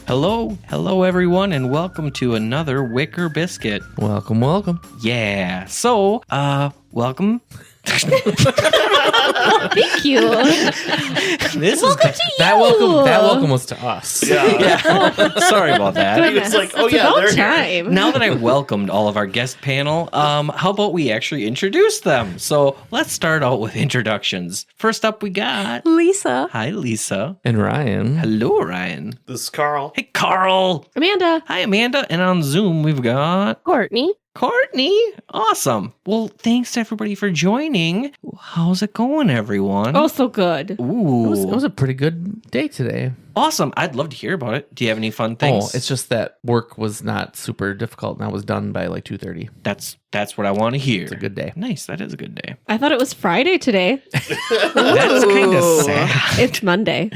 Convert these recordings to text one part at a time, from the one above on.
Hello everyone, and welcome to another Wicker Biscuit. Welcome. Yeah. So, welcome. Thank you. This Welcome is to you. That welcome was to us. yeah. Sorry about that. Goodness. It's like, oh It's yeah, about they're here. time. Now that I welcomed all of our guest panel, how about we actually introduce them? So let's start out with introductions. First up, we got Lisa. Hi, Lisa. And Ryan. Hello, Ryan. This is Carl. Hey, Carl. Amanda. Hi, Amanda. And on Zoom, we've got Courtney. Courtney. Awesome. Well, thanks to everybody for joining. How's it going, everyone? Oh, so good. Ooh. It was a pretty good day today. Awesome. I'd love to hear about it. Do you have any fun things? Oh, it's just that work was not super difficult and I was done by like 2:30. That's what I want to hear. It's a good day. Nice. That is a good day. I thought it was Friday today. That's kind of sad. It's Monday.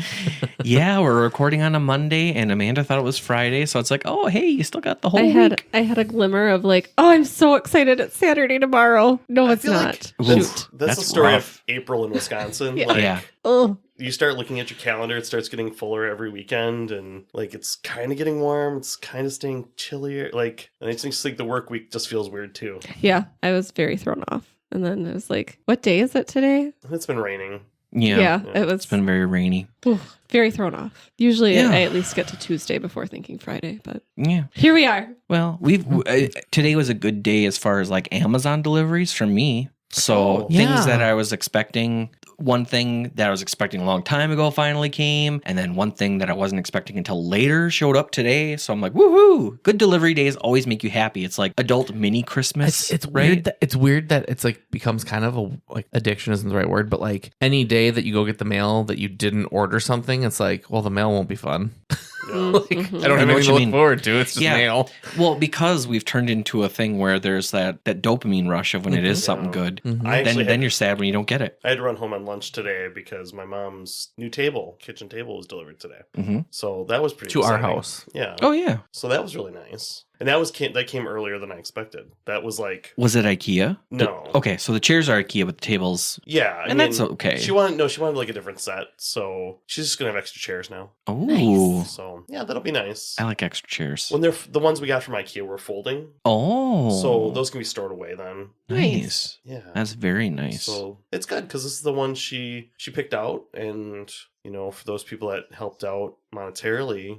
Yeah, we're recording on a Monday, and Amanda thought it was Friday, so it's like, oh, hey, you still got the whole week. I had a glimmer of like, oh, I'm so excited. It's Saturday tomorrow. No, it's feel not. like Shoot. That's the story rough. of April in Wisconsin. Yeah. Like, Yeah. Oh, you start looking at your calendar, it starts getting fuller every weekend, and like it's kind of getting warm, it's kind of staying chillier. Like, and I just think the work week just feels weird too. yeah. I was very thrown off. And then I was like, what day is it today? It's been raining. Yeah. It was It's been very rainy. very thrown off. Usually Yeah. I at least get to Tuesday before thinking Friday, but Yeah. here we are. Well, today was a good day as far as like Amazon deliveries for me. So Oh. things Yeah. that I was expecting, one thing that I was expecting a long time ago finally came, and then one thing that I wasn't expecting until later showed up today. So I'm like, woohoo! Good delivery days always make you happy. It's like adult mini Christmas. It's right? weird. It's weird that it's like becomes kind of a like addiction isn't the right word, but like any day that you go get the mail that you didn't order something, it's like, well, the mail won't be fun. Yeah. Like, Mhm. I don't I have know what anything you to look mean. forward to. It's just Yeah. mail. Well, because we've turned into a thing where there's that dopamine rush of when it is something Yeah. good. Mhm. I actually Then had, you're sad when you don't get it. I had to run home on lunch today because my mom's new kitchen table was delivered today. hmm So that was pretty To our exciting. house. Yeah. Oh yeah. So that was really nice. And that came earlier than I expected. That was like, Was it IKEA? no. Okay, so the chairs are IKEA, but the tables. Yeah. I And that's okay. She wanted like a different set. So she's just going to have extra chairs now. Oh, So yeah, that'll be nice. I like extra chairs. When they're the ones we got from IKEA were folding. Oh, So those can be stored away then. nice. Yeah. That's very nice. So it's good because this is the one she picked out, and for those people that helped out monetarily,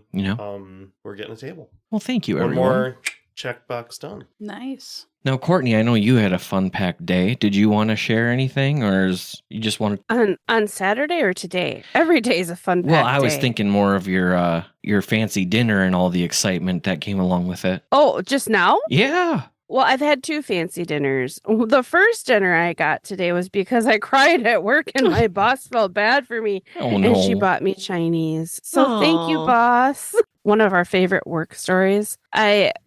we're getting a table. Well, thank you, One everyone. more checkbox done. Nice. Now, Courtney, I know you had a fun packed day. Did you want to share anything, or you just want to? On Saturday or today? Every day is a fun Well, I was day. thinking more of your fancy dinner and all the excitement that came along with it. Oh, just now? Yeah. Well, I've had 2 fancy dinners. The first dinner I got today was because I cried at work and my boss felt bad for me. Oh no. And she bought me Chinese. So thank you, Aw. boss. One of our favorite work stories.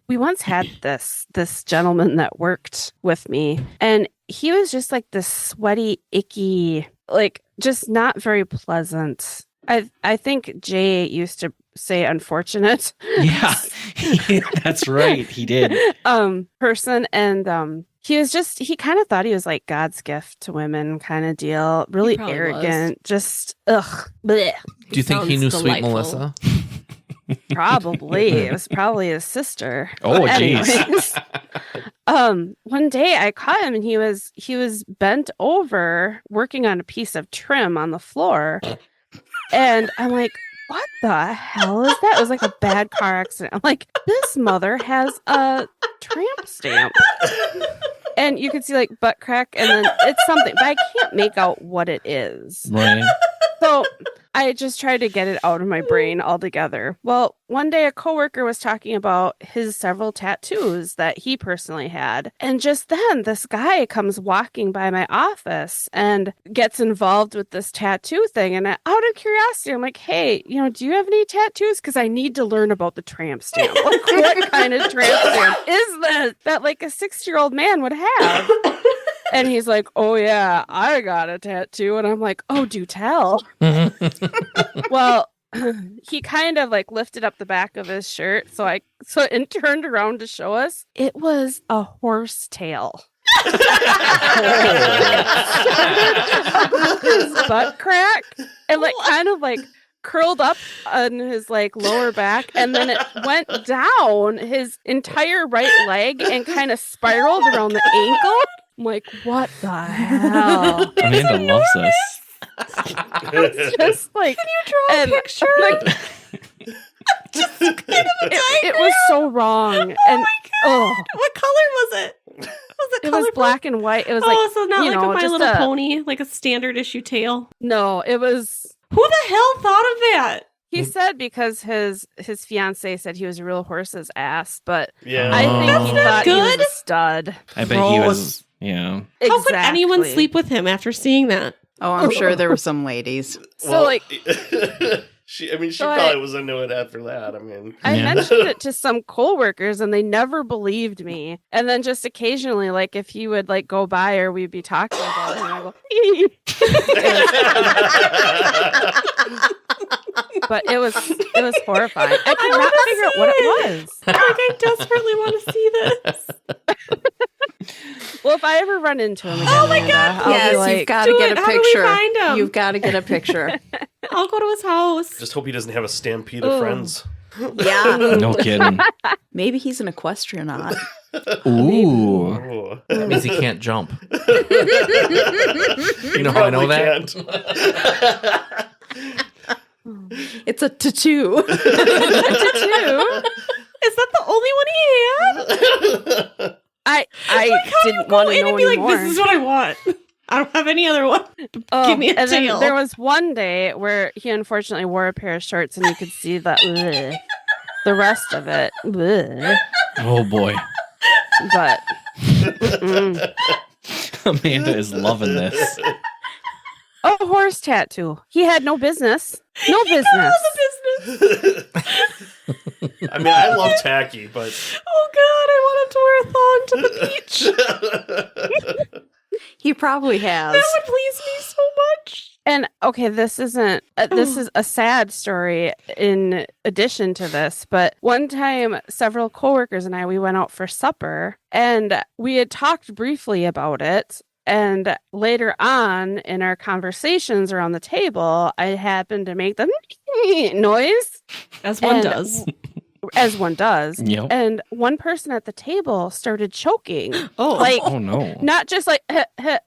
We once had this gentleman that worked with me, and he was just like this sweaty, icky, like just not very pleasant. I think Jay used to say unfortunate. Yeah, that's right. He did. Person, and he kind of thought he was like God's gift to women kind of deal. Really probably arrogant. Just ugh. Bleh. Do you think he Sounds knew Sweet delightful. Melissa? Probably. It was probably his sister. Oh, But jeez. anyways, one day I caught him and he was bent over working on a piece of trim on the floor. And I'm like, what the hell is that? It was like a bad car accident. I'm like, this mother has a tramp stamp. And you could see like butt crack and then it's something, but I can't make out what it is. Right. So I just tried to get it out of my brain altogether. Well, one day a coworker was talking about his several tattoos that he personally had. And just then this guy comes walking by my office and gets involved with this tattoo thing. And out of curiosity, I'm like, hey, do you have any tattoos? Because I need to learn about the tramp stamp. Like, what kind of tramp stamp is this that like a 6-year-old man would have? And he's like, oh, yeah, I got a tattoo. And I'm like, oh, do tell. Well, he kind of like lifted up the back of his shirt. And turned around to show us. It was a horse tail. His butt crack and like kind of like curled up on his like lower back, and then it went down his entire right leg and kind of spiraled around the ankle. I'm like, what the hell? Amanda loves this. It's just like, Can you draw a picture? like, it was so wrong. And oh, What color was it? Was it was black and white. It was like, so not you like know, a My just Little a- Pony, like a standard issue tail. no, it was. Who the hell thought of that? He said because his fiance said he was a real horse's ass, but Yeah. I think That's he not thought he was good. a stud. I bet he was. Yeah. How could anyone Exactly. sleep with him after seeing that? Oh, I'm sure there were some ladies. So like, she So probably was into it after that. I mean, I Yeah. mentioned it to some coworkers and they never believed me. And then just occasionally, like if he would like go by or we'd be talking about it, and I go, but it was horrifying. I could not figure out what it was. Like, I desperately want to see this. Well, if I ever run into him again, Oh my Amanda, God, I'll Yes, be like, you've got to do get it. a How do we picture. find him? You've got to get a picture. I'll go to his house. just hope he doesn't have a stampede of Oh. friends. Yeah. No kidding. Maybe he's an equestrian. Ooh. Oh. That means he can't jump. You know how I know that? It's a tattoo. Is that the only one he had? I didn't Go want to in know and be like, anymore. this is what I want. I don't have any other one. Oh, Give me a and then tail. there was one day where he unfortunately wore a pair of shorts and you could see that the rest of it. Bleh. Oh boy. But mm-mm. Amanda is loving this. A horse tattoo. He had no business. No business. I mean, I love tacky, but Oh God, I want him to wear a thong to the beach. He probably has. That would please me so much. And okay, this isn't. This is a sad story. In addition to this, but one time, several coworkers and I we went out for supper, and we had talked briefly about it. And later on in our conversations around the table, I happened to make the noise, As one And- does. as one does. Yep. And one person at the table started choking. Oh, Like, Oh no. not just like,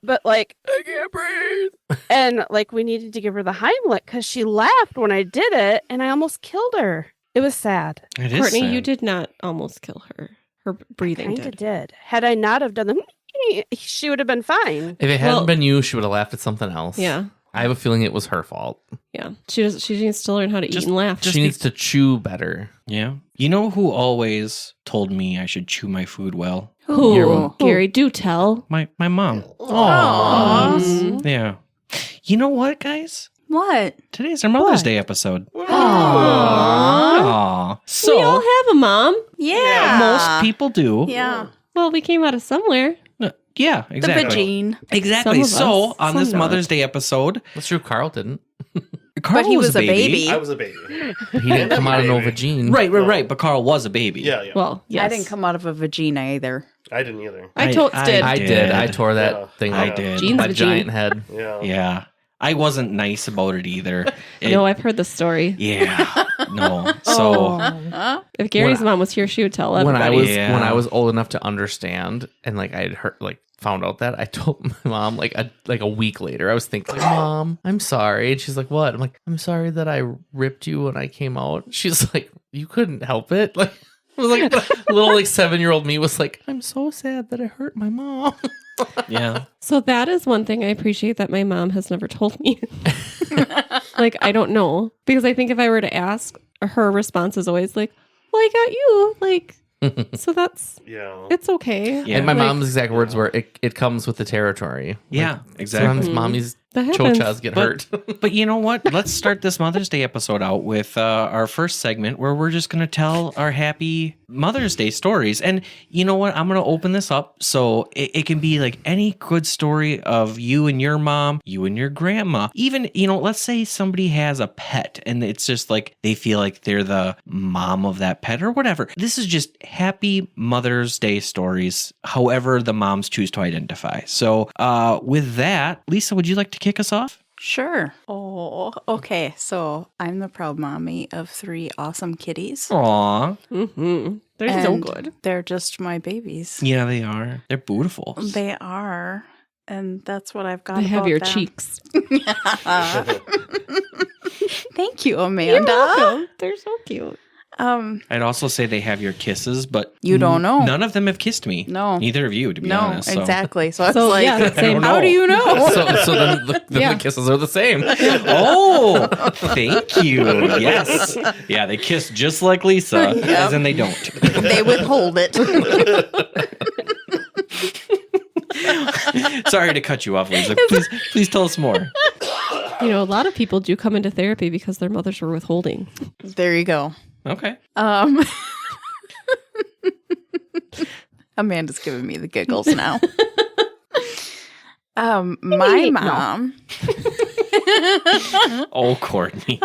but like, I can't breathe. And like, we needed to give her the Heimlich because she laughed when I did it and I almost killed her. It was sad. It is Courtney, sad. you did not almost kill her. Her breathing Kind of did. did. Had I not have done the, she would have been fine. If it hadn't Well- been you, she would have laughed at something else. Yeah, I have a feeling it was her fault. yeah. She needs to learn how to eat and laugh. She needs to chew better. Yeah. You know who always told me I should chew my food well? Who? Ooh. Gary, do tell. My mom. Aw. Mm. Yeah. You know what, guys? What? Today's our Mother's What? Day episode. Aww. Aw. So we all have a mom. Yeah. most people do. Yeah. Well, we came out of somewhere. Yeah, The exactly. vagine. Exactly. Some of So us, on some this not. Mother's Day episode, That's true. Carl didn't. Carl But he was a baby. I was a baby. He didn't come out of no vagine. Right. But Carl was a baby. Yeah. Well, yes. I didn't come out of a vagina either. I didn't either. I totes did. I did. I tore that Yeah. thing I out. did. Jeans My vagine. giant head. Yeah. Yeah. I wasn't nice about it either. No, I've heard the story. Yeah. No. So Huh? If Gary's When mom was here, she would tell When everybody. I was old enough to understand and like I had heard found out that, I told my mom like a week later. I was thinking, Mom, I'm sorry. And she's like, what? I'm like, I'm sorry that I ripped you when I came out. She's like, you couldn't help it. Like, it was like little like 7-year-old me was like, I'm so sad that I hurt my mom. yeah. So that is one thing I appreciate that my mom has never told me. Like, I don't know. Because I think if I were to ask, her response is always like, well, I got you. Like, so Yeah. it's okay. Yeah. And my Like, mom's exact words were, it comes with the territory. Yeah, Like, exactly. Sometimes mommy's That happens. chochas get hurt. But you know what? Let's start this Mother's Day episode out with our first segment where we're just going to tell our happy Mother's Day stories. And you know what? I'm going to open this up so it can be like any good story of you and your mom, you and your grandma. Even, let's say somebody has a pet and it's just like they feel like they're the mom of that pet or whatever. This is just happy Mother's Day stories, however the moms choose to identify. So with that, Lisa, would you like to kick us off? Sure. Oh, okay. So I'm the proud mommy of 3 awesome kitties. Aw. Mm-hmm. They're so And good. They're just my babies. Yeah, they are. They're beautiful. They are. And that's what I've got They have about your them. cheeks. Thank you, You're Amanda. welcome. They're so cute. I'd also say they have your kisses, but You don't know. None of them have kissed me. No. Neither of you, to be No, honest. So. exactly. So it's So, like, yeah, same. how do you know? So then Yeah. the kisses are the same. Oh, thank you. Yes. Yeah, they kiss just like Lisa, Yep. as in they don't. They withhold it. Sorry to cut you off, Lisa. Please tell us more. You know, a lot of people do come into therapy because their mothers were withholding. There you go. Okay. Amanda's giving me the giggles now. My mom. Oh, Courtney.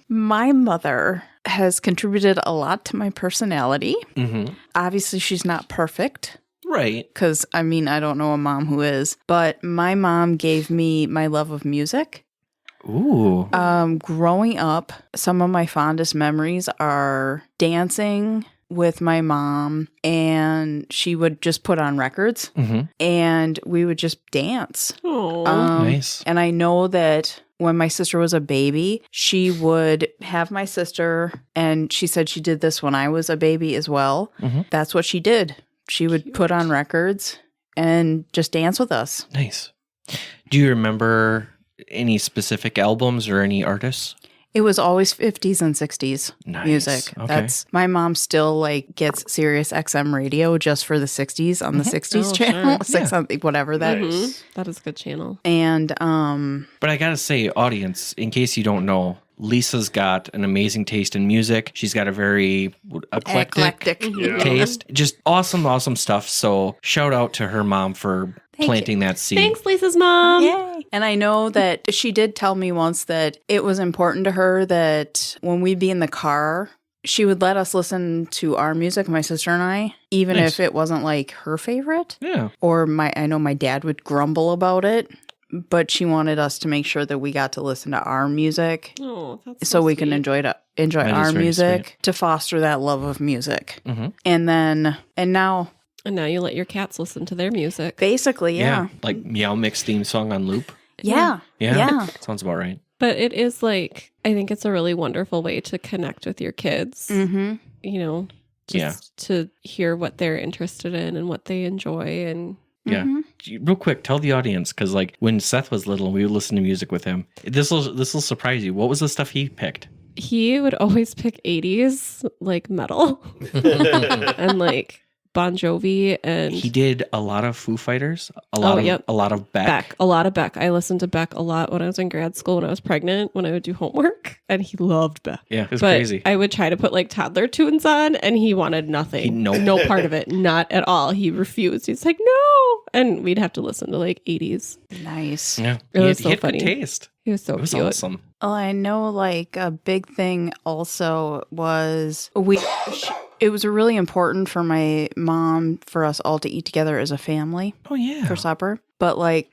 My mother has contributed a lot to my personality. Mm-hmm. Obviously, she's not perfect Right. because, I mean, I don't know a mom who is, but my mom gave me my love of music. Ooh. Growing up, some of my fondest memories are dancing with my mom, and she would just put on records Mm-hmm. and we would just dance. Oh, Nice. And I know that when my sister was a baby, she would have my sister, and she said she did this when I was a baby as well. Mhm. That's what she did. She would put on records and just dance with us. Nice. Do you remember any specific albums or any artists? It was always 50s and 60s Nice. music. Okay. That's my mom still like gets Sirius XM radio just for the 60s on the 60s Oh, channel, sure. six something, whatever that. Mhm. That is a good channel. And But I gotta say, audience, in case you don't know, Lisa's got an amazing taste in music. She's got a very eclectic Yeah. taste. Just awesome stuff. So shout out to her mom for Thank planting that seed. Thanks, Lisa's mom. Yay. And I know that she did tell me once that it was important to her that when we'd be in the car, she would let us listen to our music, my sister and I, even Nice. if it wasn't like her favorite. Yeah. Or I know my dad would grumble about it, but she wanted us to make sure that we got to listen to our music Oh, that's so we can sweet. enjoy That our is very music to foster that love of music. Mhm. And now And now you let your cats listen to their music. basically, yeah. Like Meow Mix theme song on loop. Yeah. Yeah. Yeah. Sounds about right. But it is like, I think it's a really wonderful way to connect with your kids, Mm-hmm. you know, Yeah. just to hear what they're interested in and what they enjoy. And Yeah. Real quick, tell the audience, because like when Seth was little, we would listen to music with him. This will surprise you. What was the stuff he picked? he would always pick 80s, like metal and like Bon Jovi and He did a lot of Foo Fighters, a lot of Beck. Beck. A lot of Beck. I listened to Beck a lot when I was in grad school, when I was pregnant, when I would do homework, and he loved Beck. Yeah, it was But crazy. I would try to put like toddler tunes on, and he wanted nothing. No part of it. Not at all. He refused. He's like, no. And we'd have to listen to like 80s. Nice. Yeah, It was so he had funny. good taste. He was so It was cute. awesome. Well, I know like a big thing also was it was really important for my mom for us all to eat together as a family Oh yeah. for supper. But like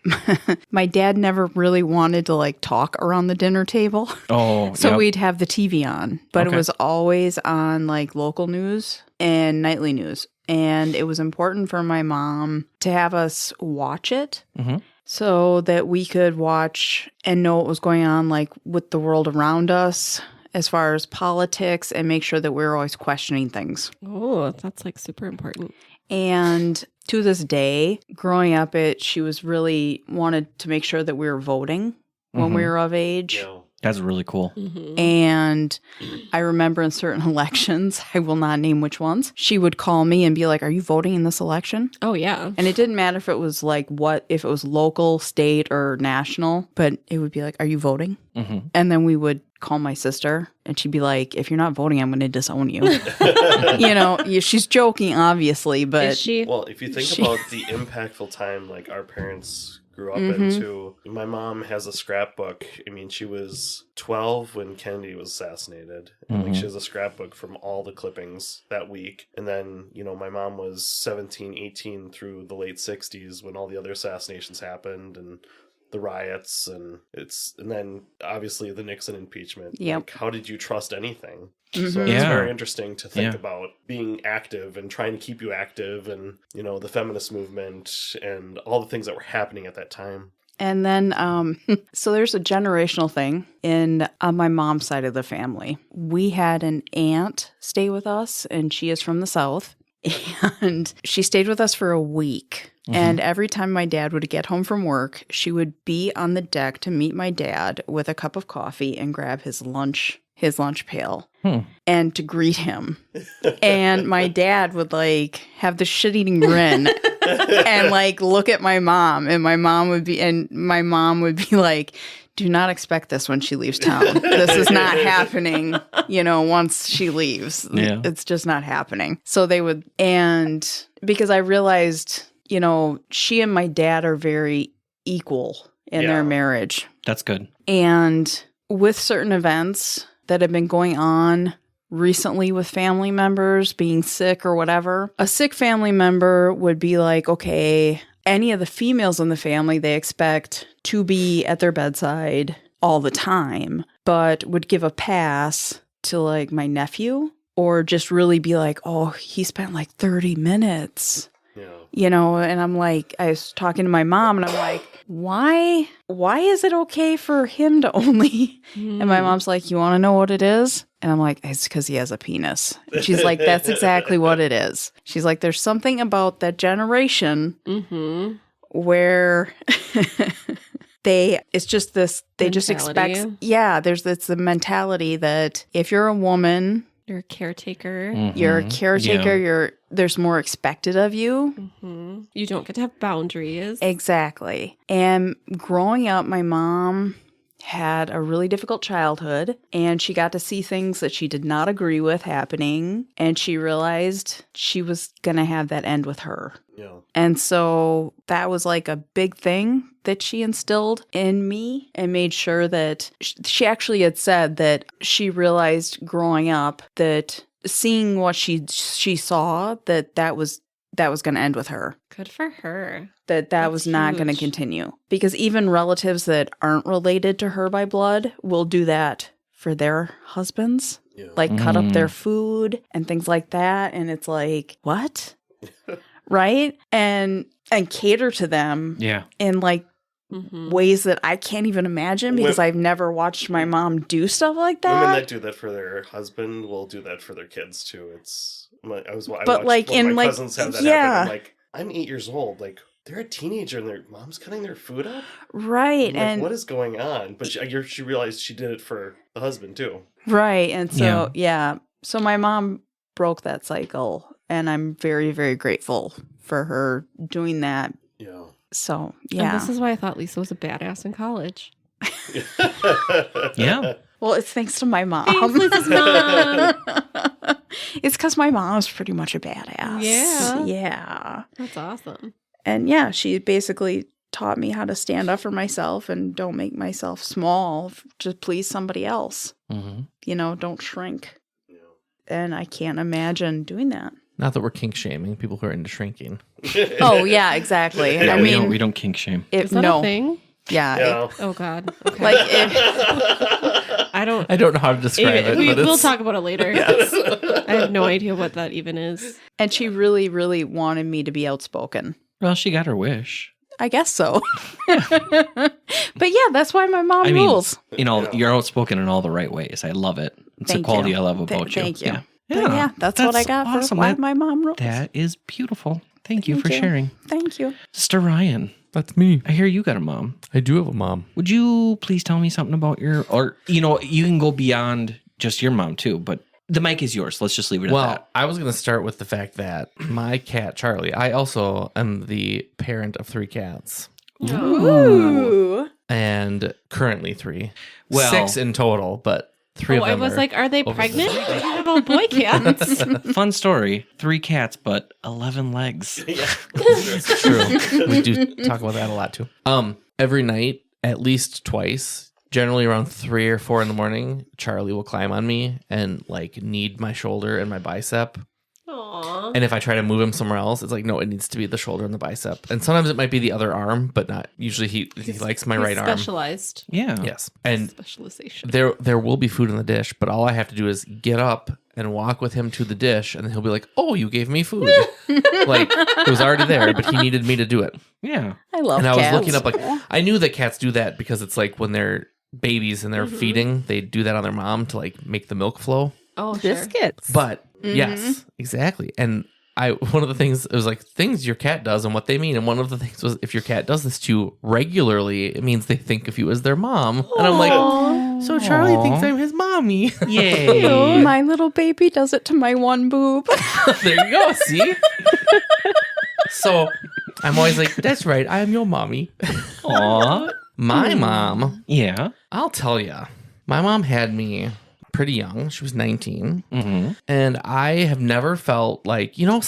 my dad never really wanted to like talk around the dinner table. Oh, So yep. we'd have the TV on, but Okay. it was always on like local news and nightly news. And it was important for my mom to have us watch it Mhm. so that we could watch and know what was going on like with the world around us as far as politics and make sure that we were always questioning things. Oh, that's like super important. And to this day, growing up, she was really wanted to make sure that we were voting when we Mhm. were of age. Yeah. That's really cool. Mhm. And I remember in certain elections, I will not name which ones, she would call me and be like, "Are you voting in this election?" Oh, yeah. And it didn't matter if it was like if it was local, state, or national, but it would be like, "Are you voting?" hmm And then we would call my sister and she'd be like, "If you're not voting, I'm going to disown you." She's joking, obviously, but Is she? Well, if you think She- about the impactful time like our parents grew up into, my mom has a scrapbook. I mean, she was 12 when Kennedy was assassinated. And like Mhm. she has a scrapbook from all the clippings that week. And then, my mom was 17, 18 through the late 60s when all the other assassinations happened and the riots, and then obviously the Nixon impeachment. Yep. Like, how did you trust anything? Mhm. So it's Yeah. very interesting to think Yeah. about being active and trying to keep you active, and the feminist movement and all the things that were happening at that time. And then, so there's a generational thing on my mom's side of the family. We had an aunt stay with us, and she is from the South. And she stayed with us for a week. Mhm. And every time my dad would get home from work, she would be on the deck to meet my dad with a cup of coffee and grab his lunch pail and to greet him. And my dad would like have the shit-eating grin and like look at my mom, and my mom would be like, do not expect this when she leaves town. This is not happening, once she leaves. Yeah. It's just not happening. So they would, and because I realized, she and my dad are very equal in their marriage. That's good. And with certain events that have been going on recently with family members being sick or whatever, a sick family member would be like, okay, any of the females in the family, they expect to be at their bedside all the time, but would give a pass to like my nephew, or just really be like, oh, he spent like 30 minutes. Yeah. And I'm like, I was talking to my mom, and I'm like, why is it okay for him to only? And my mom's like, you want to know what it is? And I'm like, it's because he has a penis. And she's like, that's exactly what it is. She's like, there's something about that generation where it's just this, they just expect, it's the mentality that if you're a woman, You're a caretaker. you're a caretaker, Yeah. there's more expected of you. You don't get to have boundaries. Exactly. And growing up, my mom had a really difficult childhood, and she got to see things that she did not agree with happening, and she realized she was going to have that end with her. Yeah. And so that was like a big thing that she instilled in me, and made sure that she actually had said that she realized growing up that seeing what she saw, that was going to end with her. Good for her. That That's was not going to huge. continue. Because even relatives that aren't related to her by blood will do that for their husbands. Yeah. Like cut up their food and things like that. And it's like, what? Right? And cater to them Yeah. in like Mm-hmm. ways that I can't even imagine, because I've never watched my mom do stuff like that. Women that do that for their husband will do that for their kids too. I watched like, one of in, my like, cousins have that yeah. happen. I'm like, I'm 8 years old. Like, they're a teenager and their mom's cutting their food up. Right. I'm like, And what is going on? But she realized she did it for the husband too. right. And so, yeah. So my mom broke that cycle, and I'm very, very grateful for her doing that. Yeah. So, And yeah. this is why I thought Lisa was a badass in college. Yeah. Well, it's thanks to my mom. Thanks, Lisa's mom. It's because my mom's pretty much a badass. Yeah. Yeah. That's awesome. And yeah, she basically taught me how to stand up for myself and don't make myself small to please somebody else. Don't shrink. Yeah. And I can't imagine doing that. Not that we're kink shaming people who are into shrinking. Oh, yeah, exactly. And Yeah, I we mean, don't kink shame. Is that a thing? Yeah. Yeah. Oh God. Okay. Like, I don't. I don't know how to describe it. but We'll it's- talk about it later. I have no idea what that even is. and she really, really wanted me to be outspoken. Well, she got her wish. I guess so. But yeah, that's why my mom I mean, rules. You're outspoken in all the right ways. I love it. It's Thank a quality you. I love about you. Thank you. Yeah. But yeah, that's what I got awesome. for why my mom rules. That is beautiful. Thank you Thank for you. sharing. Thank you. Sister Ryan, That's me. I hear you got a mom. I do have a mom. Would you please tell me something about you can go beyond just your mom too, but the mic is yours. Let's just leave it at Well, that. I was going to start with the fact that my cat, Charlie, I also am the parent of 3 cats. Ooh. And currently 3. Well- 6 in total, but 3 of I them was are like, are they over pregnant? 50. I have all boy cats. Fun story. 3 cats, but 11 legs. Yeah. It's true. We do talk about that a lot too. Every night, at least twice, generally around 3 or 4 in the morning, Charlie will climb on me and like knead my shoulder and my bicep Aw. And if I try to move him somewhere else, it's like, no, it needs to be the shoulder and the bicep. And sometimes it might be the other arm, but not usually. He likes my right arm. Specialized. Yeah. Yes. And Specialization. there will be food in the dish, but all I have to do is get up and walk with him to the dish, and then he'll be like, "Oh, you gave me food." Like it was already there, but he needed me to do it. Yeah. I love And I cats. was looking up, like, I knew that cats do that because it's like when they're babies and they're feeding, they do that on their mom to like make the milk flow. Oh, sure. Biscuits. But yes, exactly. And one of the things, it was like things your cat does and what they mean. And one of the things was, if your cat does this to you regularly, it means they think of you as their mom. And I'm like, so Charlie thinks I'm his mommy. Yay. Oh, my little baby does it to my one boob. There you go. See? So I'm always like, that's right. I'm your mommy. Aw. My mom, Yeah. I'll tell you, my mom had me pretty young. She was 19. Mm-hmm. And I have never felt like, I don't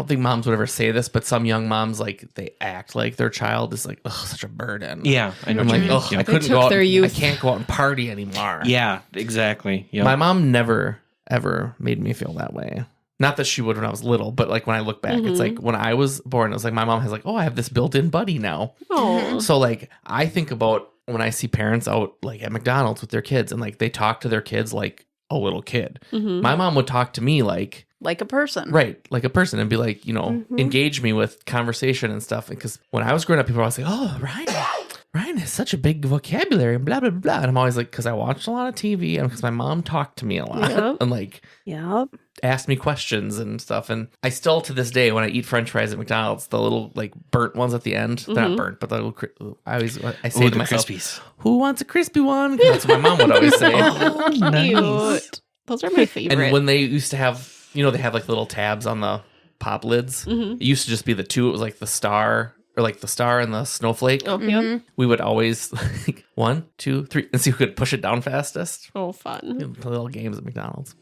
think moms would ever say this, but some young moms, like, they act like their child is like, ugh, such a burden. Yeah. I know I'm what like, you mean. ugh, I Yeah. couldn't took go out. their I youth. can't go out and party anymore. Yeah, exactly. Yep. My mom never, ever made me feel that way. Not that she would when I was little, but like when I look back, it's like when I was born, it was like my mom has like, oh, I have this built-in buddy now. Oh. So like I think about when I see parents out like at McDonald's with their kids and like they talk to their kids like a little kid. Mhm. My mom would talk to me like Like a person. right, like a person and be like, engage me with conversation and stuff. Because when I was growing up, people were always like, oh, Ryan has such a big vocabulary and blah, blah, blah, blah. And I'm always like, because I watched a lot of TV and because my mom talked to me a lot Yep. and like Yep. asked me questions and stuff. And I still to this day, when I eat French fries at McDonald's, the little like burnt ones at the end, they're not burnt, but the little, I say Ooh, to the myself, Crispies. who wants a crispy one? 'Cause that's what my mom would always say. Cute. Those are my favorite. And when they used to have, they have like little tabs on the pop lids. It used to just be the two. It was like the star and the snowflake. oh, yep. We would always like 1, 2, 3, and see who could push it down fastest. Oh, fun. Play little games at McDonald's.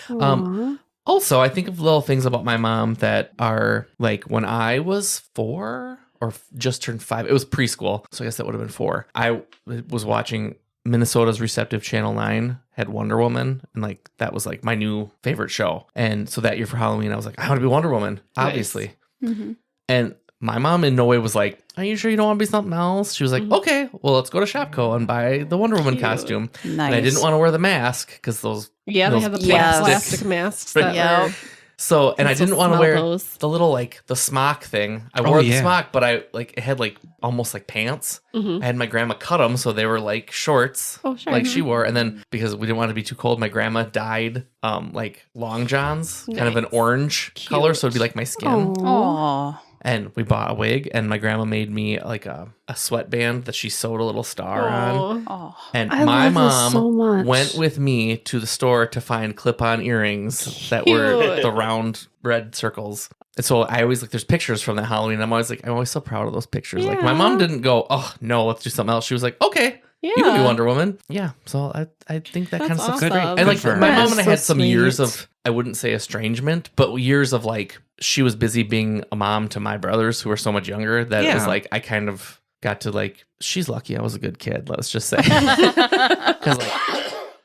Aw. Also, I think of little things about my mom that are like when I was 4 or just turned 5. It was preschool, so I guess that would have been 4. I was watching Minnesota's Receptive Channel 9 had Wonder Woman, and like that was like my new favorite show. And so that year for Halloween, I was like, I want to be Wonder Woman, obviously. Mhm. And my mom in no way was like, are you sure you don't want to be something else? She was like, okay, well, let's go to Shopko and buy the Wonder Woman Cute. costume. Nice. And I didn't want to wear the mask because those Yeah, they those have the Yes. plastic masks Right. that Yep. were... So, and I Can didn't still want to smell wear those. the little, like, the smock thing. I wore the yeah. smock, but I, like, it had, like, almost like pants. I had my grandma cut them, so they were, like, shorts. Oh, sure. Like she wore. And then, because we didn't want it to be too cold, my grandma dyed, like, long johns, kind of an Nice. orange color, so it'd be like my skin. Aw. And we bought a wig, and my grandma made me, like, a sweatband that she sewed a little star on. Aw. Aw. And I my love this mom so much. went with me to the store to find clip-on earrings that were Cute. the round red circles. And so I always like, there's pictures from that Halloween. I'm always so proud of those pictures. Like my mom didn't go, oh no, let's do something else. She was like, okay, you can be Yeah. Wonder Woman. Yeah. So I think that That's kind of stuff's awesome. great. And Good like for her. my mom That's and I so had some years sweet. of, I wouldn't say estrangement, but years of like, she was busy being a mom to my brothers who were so much younger that it was Yeah. like, I kind of got to like, she's lucky I was a good kid, let's just say. Because like,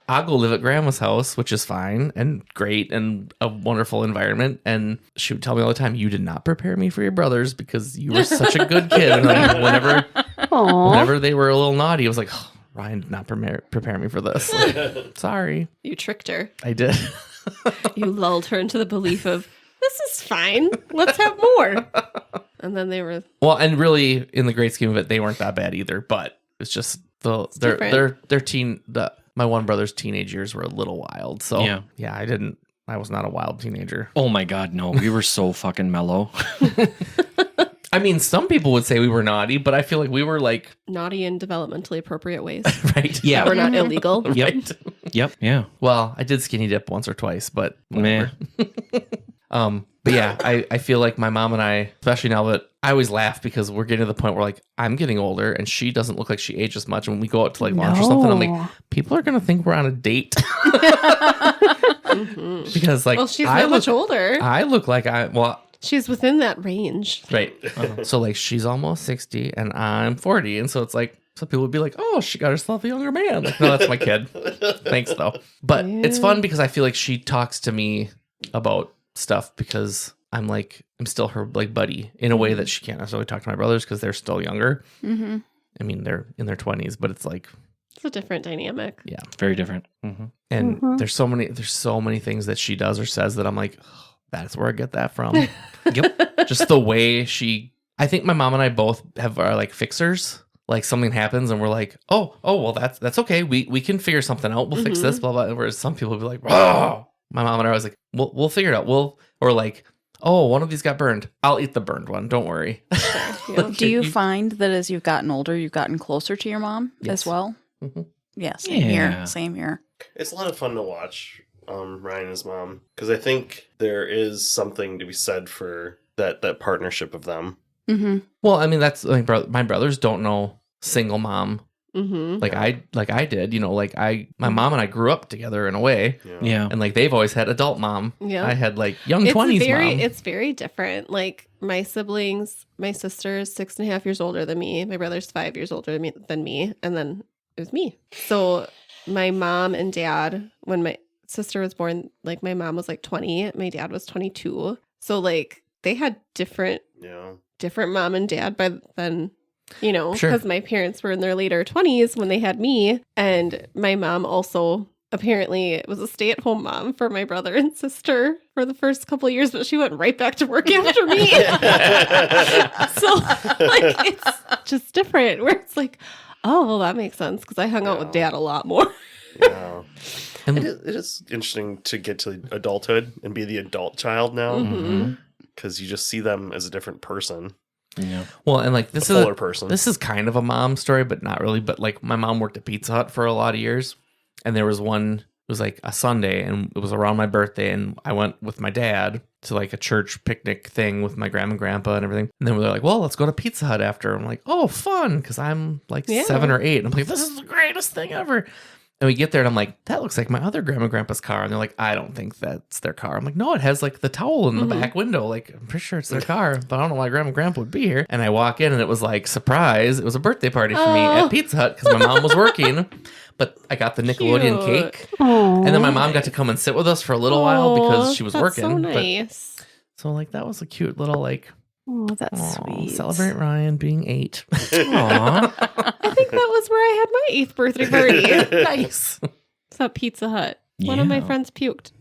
I'll go live at grandma's house, which is fine and great and a wonderful environment. And she would tell me all the time, you did not prepare me for your brothers because you were such a good kid. And like, Aw. whenever they were a little naughty, I was like, oh, Ryan did not prepare me for this. Like, sorry. You tricked her. I did. You lulled her into the belief of, this is fine. Let's have more. And then they were... Well, and really, in the great scheme of it, they weren't that bad either. But it's just my one brother's teenage years were a little wild. So yeah, I was not a wild teenager. Oh my God, no. We were so fucking mellow. I mean, some people would say we were naughty, but I feel like we were like, naughty in developmentally appropriate ways. right? Yeah. That were not illegal. Yep. Right. Yep. Yeah. Well, I did skinny dip once or twice, but Meh. whatever. But yeah, I feel like my mom and I, especially now that I always laugh because we're getting to the point where like I'm getting older and she doesn't look like she aged as much. And when we go out to like lunch or something, I'm like, people are gonna think we're on a date Mhm. because like Well, she's I not much older. I look like She's within that range. right. So like she's almost 60 and I'm 40, and so it's like some people would be like, oh, she got herself a younger man. Like, no, that's my kid. Thanks though. But it's fun because I feel like she talks to me about stuff because I'm still her like buddy in a way that she can't necessarily talk to my brothers because they're still younger. Mm-hmm. I mean, they're in their 20s, but it's like, It's a different dynamic. yeah, Very different. and there's so many things that she does or says that I'm like, oh, that's where I get that from. Yep. Just the way I think my mom and I both are like fixers. Like something happens and we're like, oh, well, that's okay. We can figure something out. We'll fix this, blah, blah. Whereas some people will be like, oh, my mom and I was like, we'll figure it out. Or like, oh, one of these got burned. I'll eat the burned one. Don't worry. Yeah. Do you find that as you've gotten older, you've gotten closer to your mom as well? Mm-hmm. Yeah, same here. Same here. It's a lot of fun to watch Ryan and his mom because I think there is something to be said for that partnership of them. Mm-hmm. Well, I mean, that's like my brothers don't know single mom Mm-hmm. like I did. You know, like my mom and I grew up together in a way, Yeah. and like they've always had adult mom. Yeah. I had like young 20s mom. It's very different. Like my siblings, my sister is 6.5 years older than me. My brother's 5 years older than me. And then it was me. So my mom and dad, when my sister was born, like my mom was like 20, my dad was 22. So like they had different mom and dad by then, you know, Sure. because my parents were in their later 20s when they had me. And my mom also apparently was a stay-at-home mom for my brother and sister for the first couple of years, but she went right back to work after me. So like it's just different where it's like, oh, well, that makes sense because I hung out with dad a lot more. Yeah. And It is interesting to get to adulthood and be the adult child now Mm-hmm. because you just see them as a different person, Yeah. well, and like a this fuller person. This is kind of a mom story, but not really. But like my mom worked at Pizza Hut for a lot of years. And there was one, it was like a Sunday and it was around my birthday. And I went with my dad to like a church picnic thing with my grandma and grandpa and everything. And then they're like, well, let's go to Pizza Hut after. I'm like, oh, fun. Cause I'm like 7 or 8. And I'm like, this is the greatest thing ever. And we get there and I'm like, that looks like my other grandma and grandpa's car. And they're like, I don't think that's their car. I'm like, no, it has like the towel in the back window. Like, I'm pretty sure it's their car, but I don't know why grandma and grandpa would be here. And I walk in and it was like, surprise. It was a birthday party for me at Pizza Hut because my mom was working. But I got the Nickelodeon Cute. cake. And then my mom got to come and sit with us for a little while because she was that's working. So But- nice. so like, that was a cute little like, Oh, that's aw, sweet. celebrate Ryan being 8. Aww. I think that was where I had my 8th birthday party. Nice. It's at Pizza Hut. One of my Yeah. friends puked.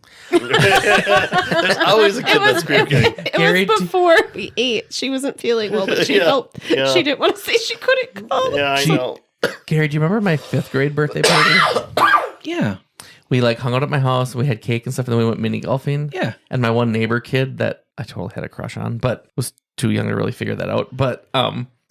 There's always a kid that's puking. Gary, It was before we ate. She wasn't feeling well, but she Yeah, felt yeah. she didn't want to say she couldn't come. Yeah, I know. Gary, do you remember my 5th grade birthday party? Yeah. We like hung out at my house. We had cake and stuff, and then we went mini golfing. Yeah. And my one neighbor kid that I totally had a crush on, but was too young to really figure that out. But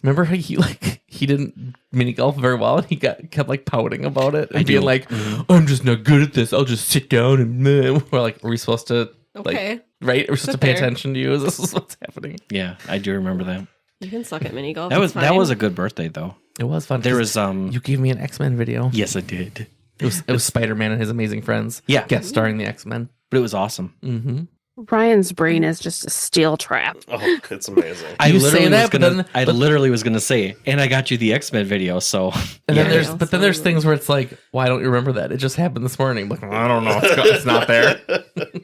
remember how he didn't mini golf very well, and he kept like pouting about it and being do. like, I'm just not good at this. I'll just sit down and we're like, are we supposed to Okay. like right? We're supposed to Sit pay there. attention to you. This is what's happening. Yeah. I do remember that. You can suck at mini golf. That was it's fine. a good birthday though. It was fun. There 'cause was you gave me an X-Men video. yes, I did. It was Spider-Man and his amazing friends. Yeah. Guest starring the X-Men. But it was awesome. Mm-hmm. Ryan's brain is just a steel trap. Oh, it's amazing. I You literally say that, was but gonna. then- I but- literally was gonna say, and I got you the X-Men video. So And yeah. then there's things where it's like, why don't you remember that? It just happened this morning. I'm like, I don't know. It's not there.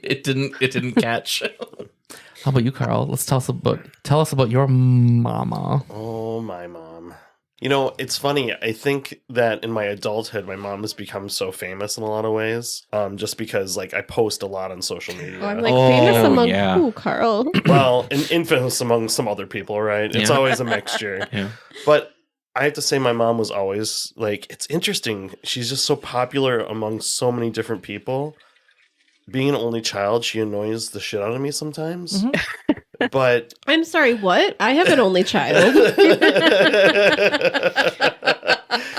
It didn't catch. How about you, Carl? Tell us about your mama. Oh, my mom. You know, it's funny. I think that in my adulthood, my mom has become so famous in a lot of ways. Just because, like, I post a lot on social media. Oh, I'm like famous Oh, among yeah. who, Carl? Well, and infamous among some other people, right? It's Yeah. always a mixture. Yeah. But I have to say, my mom was always like, it's interesting. She's just so popular among so many different people. Being an only child, she annoys the shit out of me sometimes. But I'm sorry, what? I have an only child.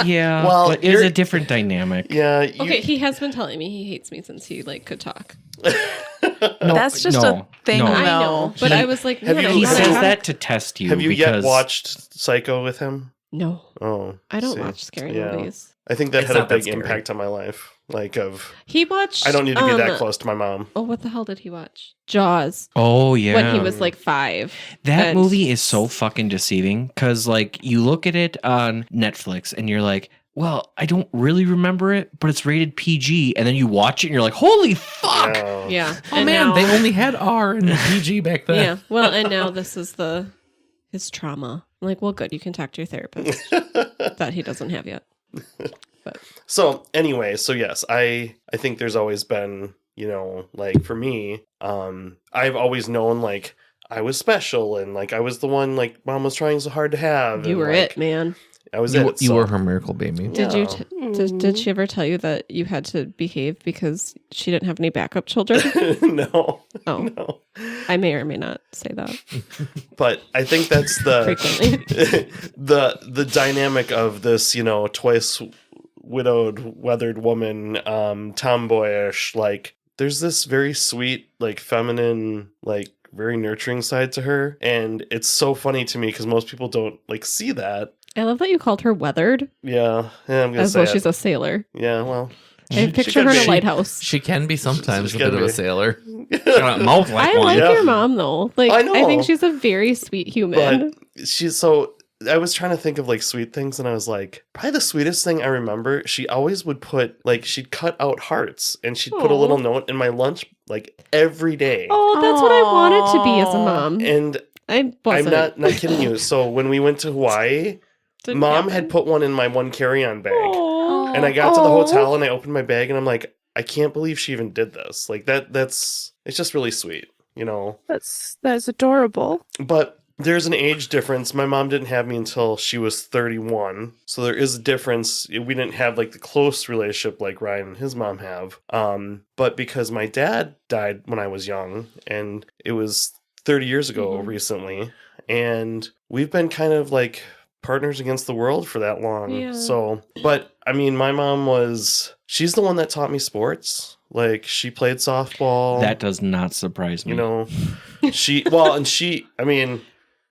Yeah. Well, but it's you're- a different dynamic. yeah, you, Okay, he has been telling me he hates me since he like could talk. No, That's just no, a thing, no. though. I know, but He- I was like, have man, you- I'm He not says happy. that to test you. have you because yet watched Psycho with him? No, Oh, I don't see. watch scary Yeah. movies. I think that It's had a not that big scary. impact on my life. Like, of He watched. I don't need to be that close to my mom. Oh, what the hell did he watch? Jaws. Oh yeah. When he was like 5. That And- movie is so fucking deceiving because, like, you look at it on Netflix and you're like, well, I don't really remember it, but it's rated PG. And then you watch it and you're like, holy fuck. Yeah. Oh And man, now- they only had R and PG back then. Yeah. Well, and now this is his trauma. I'm like, well, good. You can talk to your therapist that he doesn't have yet. So anyway, so yes, I think there's always been, you know, like for me, I've always known like I was special and like I was the one like mom was trying so hard to have. You and, were like, it, man. I was You, it. you so- were her miracle baby. Did you? Yeah. Did she ever tell you that you had to behave because she didn't have any backup children? No. Oh, No. I may or may not say that But I think that's the frequently. the dynamic of this, you know, twice widowed, weathered woman, tomboyish, like there's this very sweet, like feminine, like very nurturing side to her. And it's so funny to me because most people don't like see that. I love that you called her weathered, Yeah, I'm gonna as say though it. she's a sailor. Yeah, well, I picture her in a be. lighthouse. She can be sometimes She a bit can of a be. sailor. Got a mouth like I one. like Yeah. your mom though. Like, I know. I think she's a very sweet human. But she's so. I was trying to think of like sweet things, and I was like, probably the sweetest thing I remember. She always would put like she'd cut out hearts, and she'd put a Aw. little note in my lunch like every day. Oh, that's what I wanted to be as a mom. And I wasn't. I'm not kidding you. So when we went to Hawaii, Didn't Mom happen. had put one in my one carry-on bag, Aw. and I got to the Aw. hotel and I opened my bag, and I'm like, I can't believe she even did this. Like that's it's just really sweet, you know. That's adorable. But there's an age difference. My mom didn't have me until she was 31. So there is a difference. We didn't have like the close relationship like Ryan and his mom have. But because my dad died when I was young, and it was 30 years ago recently, and we've been kind of like partners against the world for that long. Yeah. So, but I mean, my mom she's the one that taught me sports. Like she played softball. That does not surprise me. You know,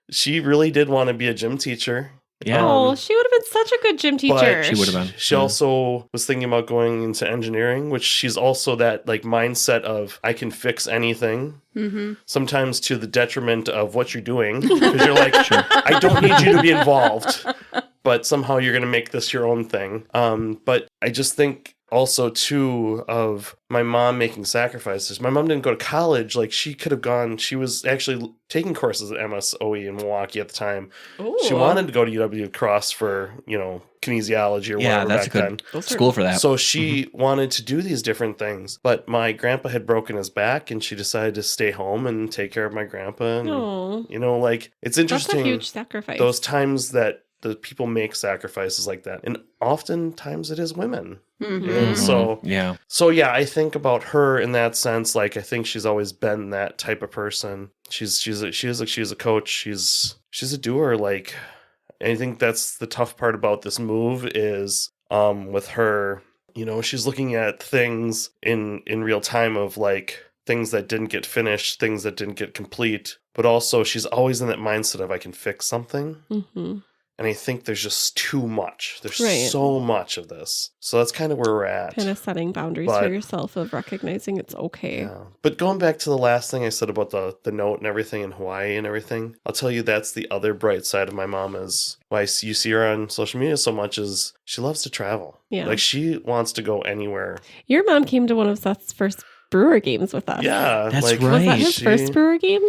she really did want to be a gym teacher. Yeah. Oh, she would have been such a good gym teacher. She would have been. She Yeah. also was thinking about going into engineering, which she's also that like mindset of I can fix anything. Mm-hmm. Sometimes to the detriment of what you're doing, because you're like, I don't need you to be involved, but somehow you're going to make this your own thing. But I just think also too of my mom making sacrifices. My mom didn't go to college. Like she could have gone. She was actually taking courses at MSOE in Milwaukee at the time. She wanted to go to UW Cross for, you know, kinesiology or Yeah, whatever that's a back good then. school for that. So she wanted to do these different things, but my grandpa had broken his back, and she decided to stay home and take care of my grandpa. And, Oh, you know, like it's that's a interesting huge sacrifice. those times that the people make sacrifices like that, and oftentimes it is women. Mm-hmm. And yeah. so yeah, I think about her in that sense. Like I think she's always been that type of person. She's a coach. She's a doer. Like, and I think that's the tough part about this move is with her. You know, she's looking at things in real time of like things that didn't get finished, things that didn't get complete, but also she's always in that mindset of I can fix something. Mm-hmm. And I think there's just too much. There's Right. so much of this. So that's kind of where we're at. Kind of setting boundaries But- for yourself of recognizing it's okay. Yeah. But going back to the last thing I said about the note and everything in Hawaii and everything, I'll tell you that's the other bright side of my mom is why you see her on social media so much is she loves to travel. Yeah. Like she wants to go anywhere. Your mom came to one of Seth's first Brewer games with us. Yeah. That's like, right. Was that his she- first Brewer game?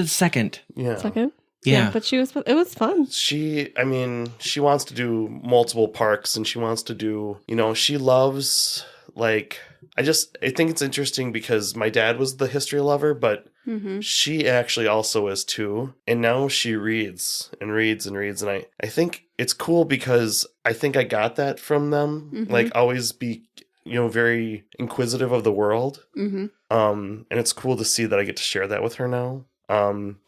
Second. Yeah. Second? Yeah. But it was fun. She wants to do multiple parks, and she wants to do, you know, she loves like I think it's interesting because my dad was the history lover, but Mm-hmm. she actually also is too. And now she reads and reads and reads. And I think it's cool because I think I got that from them. Mhm. Like always be, you know, very inquisitive of the world. Mm-hmm. And it's cool to see that I get to share that with her now.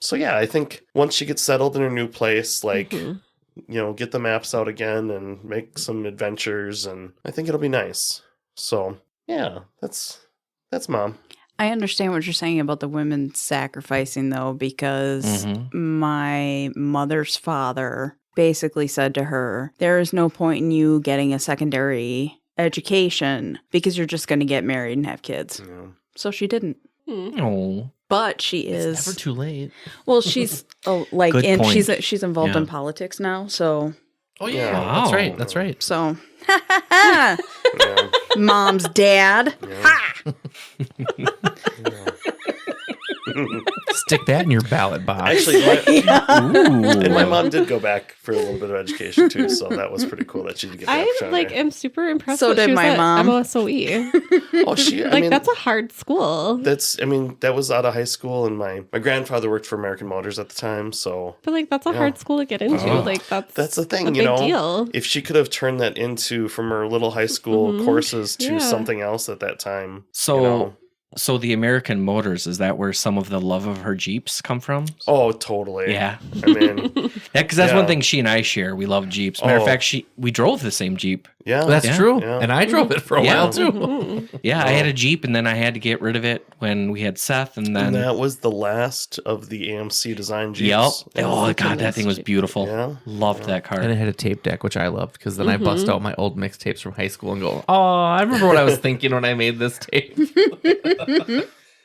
So yeah, I think once she gets settled in her new place, like, Mhm. you know, get the maps out again and make some adventures, and I think it'll be nice. So yeah, that's Mom. I understand what you're saying about the women sacrificing, though, because Mhm. my mother's father basically said to her, there is no point in you getting a secondary education because you're just going to get married and have kids. You know. So she didn't. Mm. Oh. But she It's is. never too late. Well, she's like, Good and point. she's involved Yeah. in politics now. So Oh yeah, Wow. that's right. That's right. So, Yeah. mom's dad. Ha! Stick that in your ballot box. Actually, Ooh. and my mom did go back for a little bit of education too, so that was pretty cool that she did get the I opportunity. am super impressed. So that she did was my at mom. MOSOE. Oh, That's a hard school. that was out of high school, and my grandfather worked for American Motors at the time, so But like that's a Yeah. hard school to get into. Oh. Like that's the thing, a you big know. deal. If she could have turned that into from her little high school Mhm. courses to Yeah. something else at that time, So, you know. so the American Motors, is that where some of the love of her Jeeps come from? Oh, totally. Yeah. I mean, Because that's Yeah. one thing she and I share. We love Jeeps. Matter of Oh. fact, we drove the same Jeep. yeah. That's Yeah. true. Yeah. And I drove it for a Yeah. while too. Mhm. Yeah, I Oh. had a Jeep, and then I had to get rid of it when we had Seth, and then And that was the last of the AMC design Jeeps. yep. That Oh was such a god, that nice thing was Jeep. beautiful. Yeah. Loved that car. And it had a tape deck, which I loved, because then I bust Mhm. out my old mixtapes from high school and go, "Oh, I remember what I was thinking when I made this tape."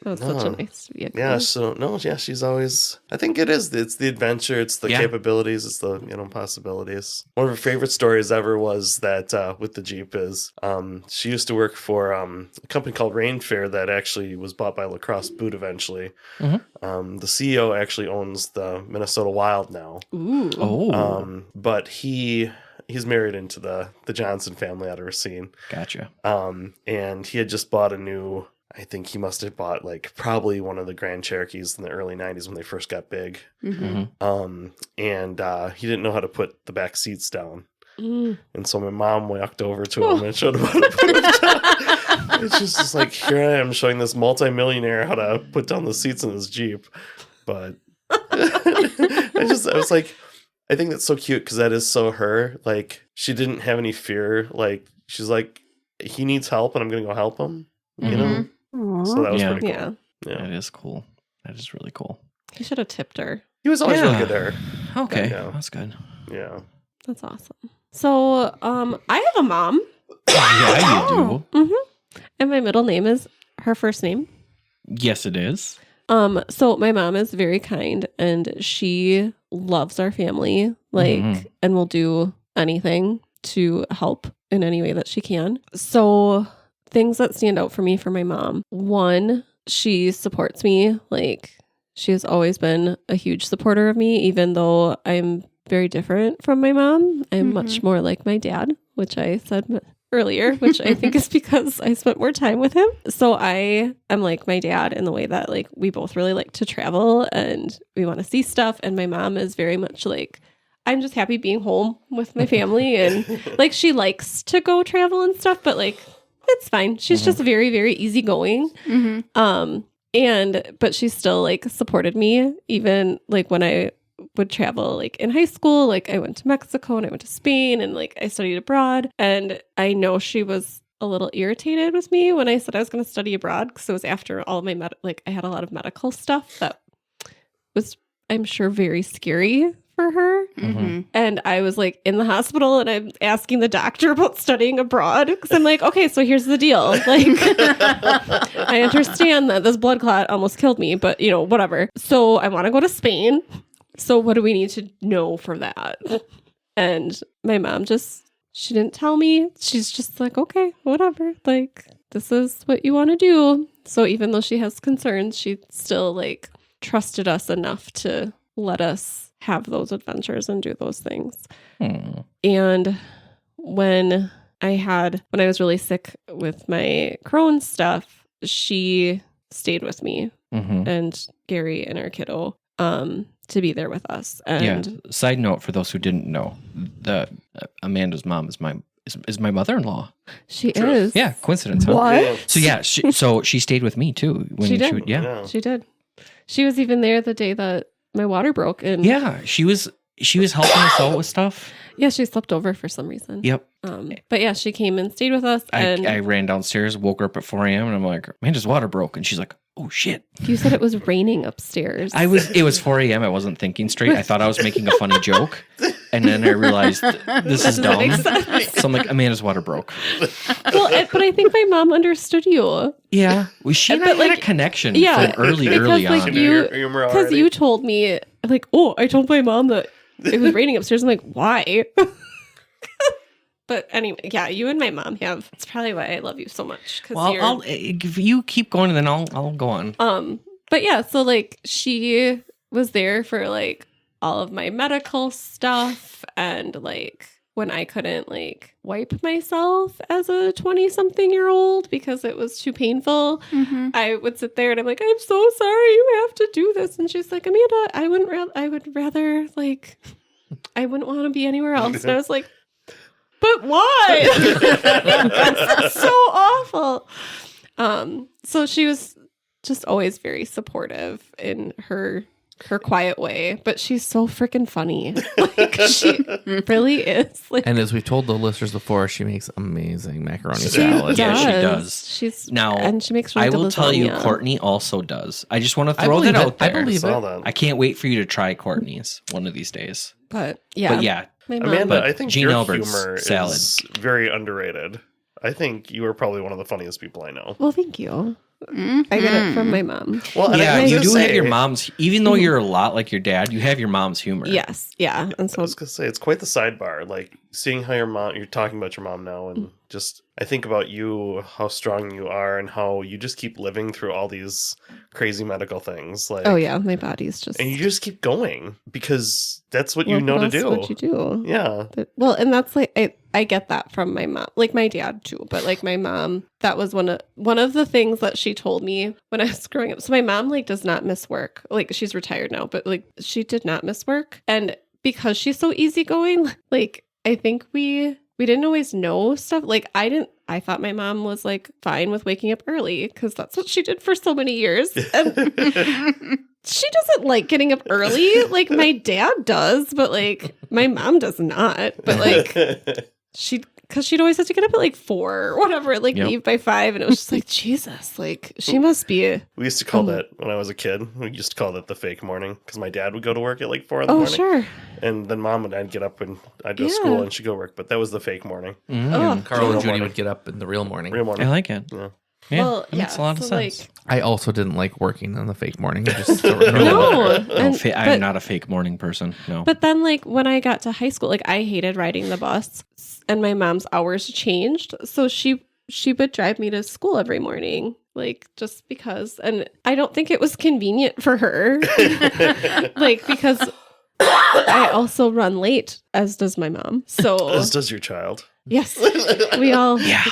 That was such a No. nice vehicle. Yeah, so no, yeah, she's always. I think it is. It's the adventure. It's the Yeah. capabilities. It's the possibilities. One of her favorite stories ever was that with the Jeep is she used to work for a company called Rain Fair that actually was bought by Lacrosse Boot eventually. Mhm. The CEO actually owns the Minnesota Wild now, Ooh. Oh, but he's married into the Johnson family out of Racine. gotcha. And he had just bought a new. I think he must have bought like probably one of the Grand Cherokees in the early 90s when they first got big. Mhm. And he didn't know how to put the back seats down. Mm. And so my mom walked over to him and showed him how to put them down. It's just like, here I am showing this multimillionaire how to put down the seats in his Jeep. But I was like, I think that's so cute because that is so her. Like, she didn't have any fear. Like, she's like, he needs help and I'm going to go help him. You know? So that was Yeah. pretty cool. Yeah. Yeah. That is cool. That is really cool. He should have tipped her. He was always really Yeah. good to her. Okay, Yeah. that's good. Yeah. That's awesome. So, I have a mom. Yeah, you do. And my middle name is her first name. Yes, it is. So my mom is very kind and she loves our family, like, Mhm. and will do anything to help in any way that she can. So things that stand out for me for my mom. One, she supports me. Like, she has always been a huge supporter of me, even though I'm very different from my mom. I'm much more like my dad, which I said earlier, which I think is because I spent more time with him. So I am like my dad in the way that like we both really like to travel and we want to see stuff. And my mom is very much like, I'm just happy being home with my family. And like she likes to go travel and stuff, but like it's fine. She's just very, very easygoing. But she still like supported me even like when I would travel like in high school. Like I went to Mexico and I went to Spain and like I studied abroad, and I know she was a little irritated with me when I said I was going to study abroad because it was after all of my like I had a lot of medical stuff that was, I'm sure, very scary for her. And I was like in the hospital and I'm asking the doctor about studying abroad because I'm like, okay, so here's the deal. Like, I understand that this blood clot almost killed me, but you know, whatever. So I want to go to Spain. So what do we need to know for that? And my mom she didn't tell me. She's just like, okay, whatever. Like, this is what you want to do. So even though she has concerns, she still like trusted us enough to let us have those adventures and do those things. And when I was really sick with my Crohn's stuff, she stayed with me and Gary and our kiddo to be there with us. And Yeah. Side note for those who didn't know, Amanda's mom is my mother-in-law. she is. Yeah, coincidence. Huh? What? So yeah, she stayed with me too when She did. would, yeah. She did. She was even there the day that my water broke. And Yeah, she was helping us out with stuff. yeah, she slept over for some reason. Yep. But yeah, she came and stayed with us. And I ran downstairs, woke her up at 4 a.m. and I'm like, Amanda's water broke, and she's like, oh shit. you said it was raining upstairs. It was 4 a.m. I wasn't thinking straight. I thought I was making a funny joke. And then I realized this is doesn't dumb. make sense. So I'm like, Amanda's water broke. Well, but I think my mom understood you. Yeah. She and I had a connection Yeah, from early because, like, on. you- Because Because you told me, like, oh, I told my mom that it was raining upstairs. I'm like, why? But anyway, yeah, you and my mom have. It's probably why I love you so much. Well, if you keep going, and then I'll go on. But yeah, so like she was there for like all of my medical stuff, and like when I couldn't like wipe myself as a 20-something-year-old because it was too painful, I would sit there and I'm like, I'm so sorry you have to do this. And she's like, Amanda, I would rather like, I wouldn't want to be anywhere else. And I was like, but why? That's so awful. So she was just always very supportive in her quiet way, but she's so freaking funny. Like she really is. Like, And as we've told the listeners before, she makes amazing macaroni she salad. Yeah, she does. She's Now, and she makes really I good will tell you, lasagna. Courtney also does. I just want to I throw believe that it. out there. I believe Saw it. that. I can't wait for you to try Courtney's one of these days. But yeah, But yeah, my mom. Amanda, But I think Gene your Albert's humor salad. is very underrated. I think you are probably one of the funniest people I know. Well, thank you. I get it from my mom. Well, and yeah, I was you gonna do have say- your mom's. Even though you're a lot like your dad, you have your mom's humor. Yes, yeah, and I so was gonna say it's quite the sidebar. Like seeing how you're talking about your mom now, and just I think about you, how strong you are, and how you just keep living through all these crazy medical things. Like, oh yeah, my body's just and you just keep going because that's what you well, know to that's do. What you do. Yeah, Well, and that's like I get that from my mom, like my dad too, but like my mom, that was one of the things that she told me when I was growing up. So my mom like does not miss work. Like she's retired now, but like she did not miss work. And because she's so easygoing, like I think we didn't always know stuff. Like I thought my mom was like fine with waking up early because that's what she did for so many years. And she doesn't like getting up early like my dad does, but like my mom does not. But like because she'd always have to get up at like 4 or whatever, like Yep. leave by 5. And it was just like, Jesus, like she must be. we used to call that when I was a kid. We used to call that the fake morning because my dad would go to work at like 4 in the Oh, morning, sure. and then mom and I'd get up and I'd go to Yeah. school and she'd go to work. But that was the fake morning, Mm, Oh, Carl and Real Judy morning. would get up in the real morning. real I morning. like it. Yeah. Yeah, well, that makes a lot of so, sense. I also didn't like working on the fake morning. I just No, No, and- I'm but- not a fake morning person. No. But then, like, when I got to high school, like, I hated riding the bus, and my mom's hours changed. So she would drive me to school every morning, like, just because. And I don't think it was convenient for her, like, because I also run late, as does my mom. So, As does your child. yes, we all. yeah.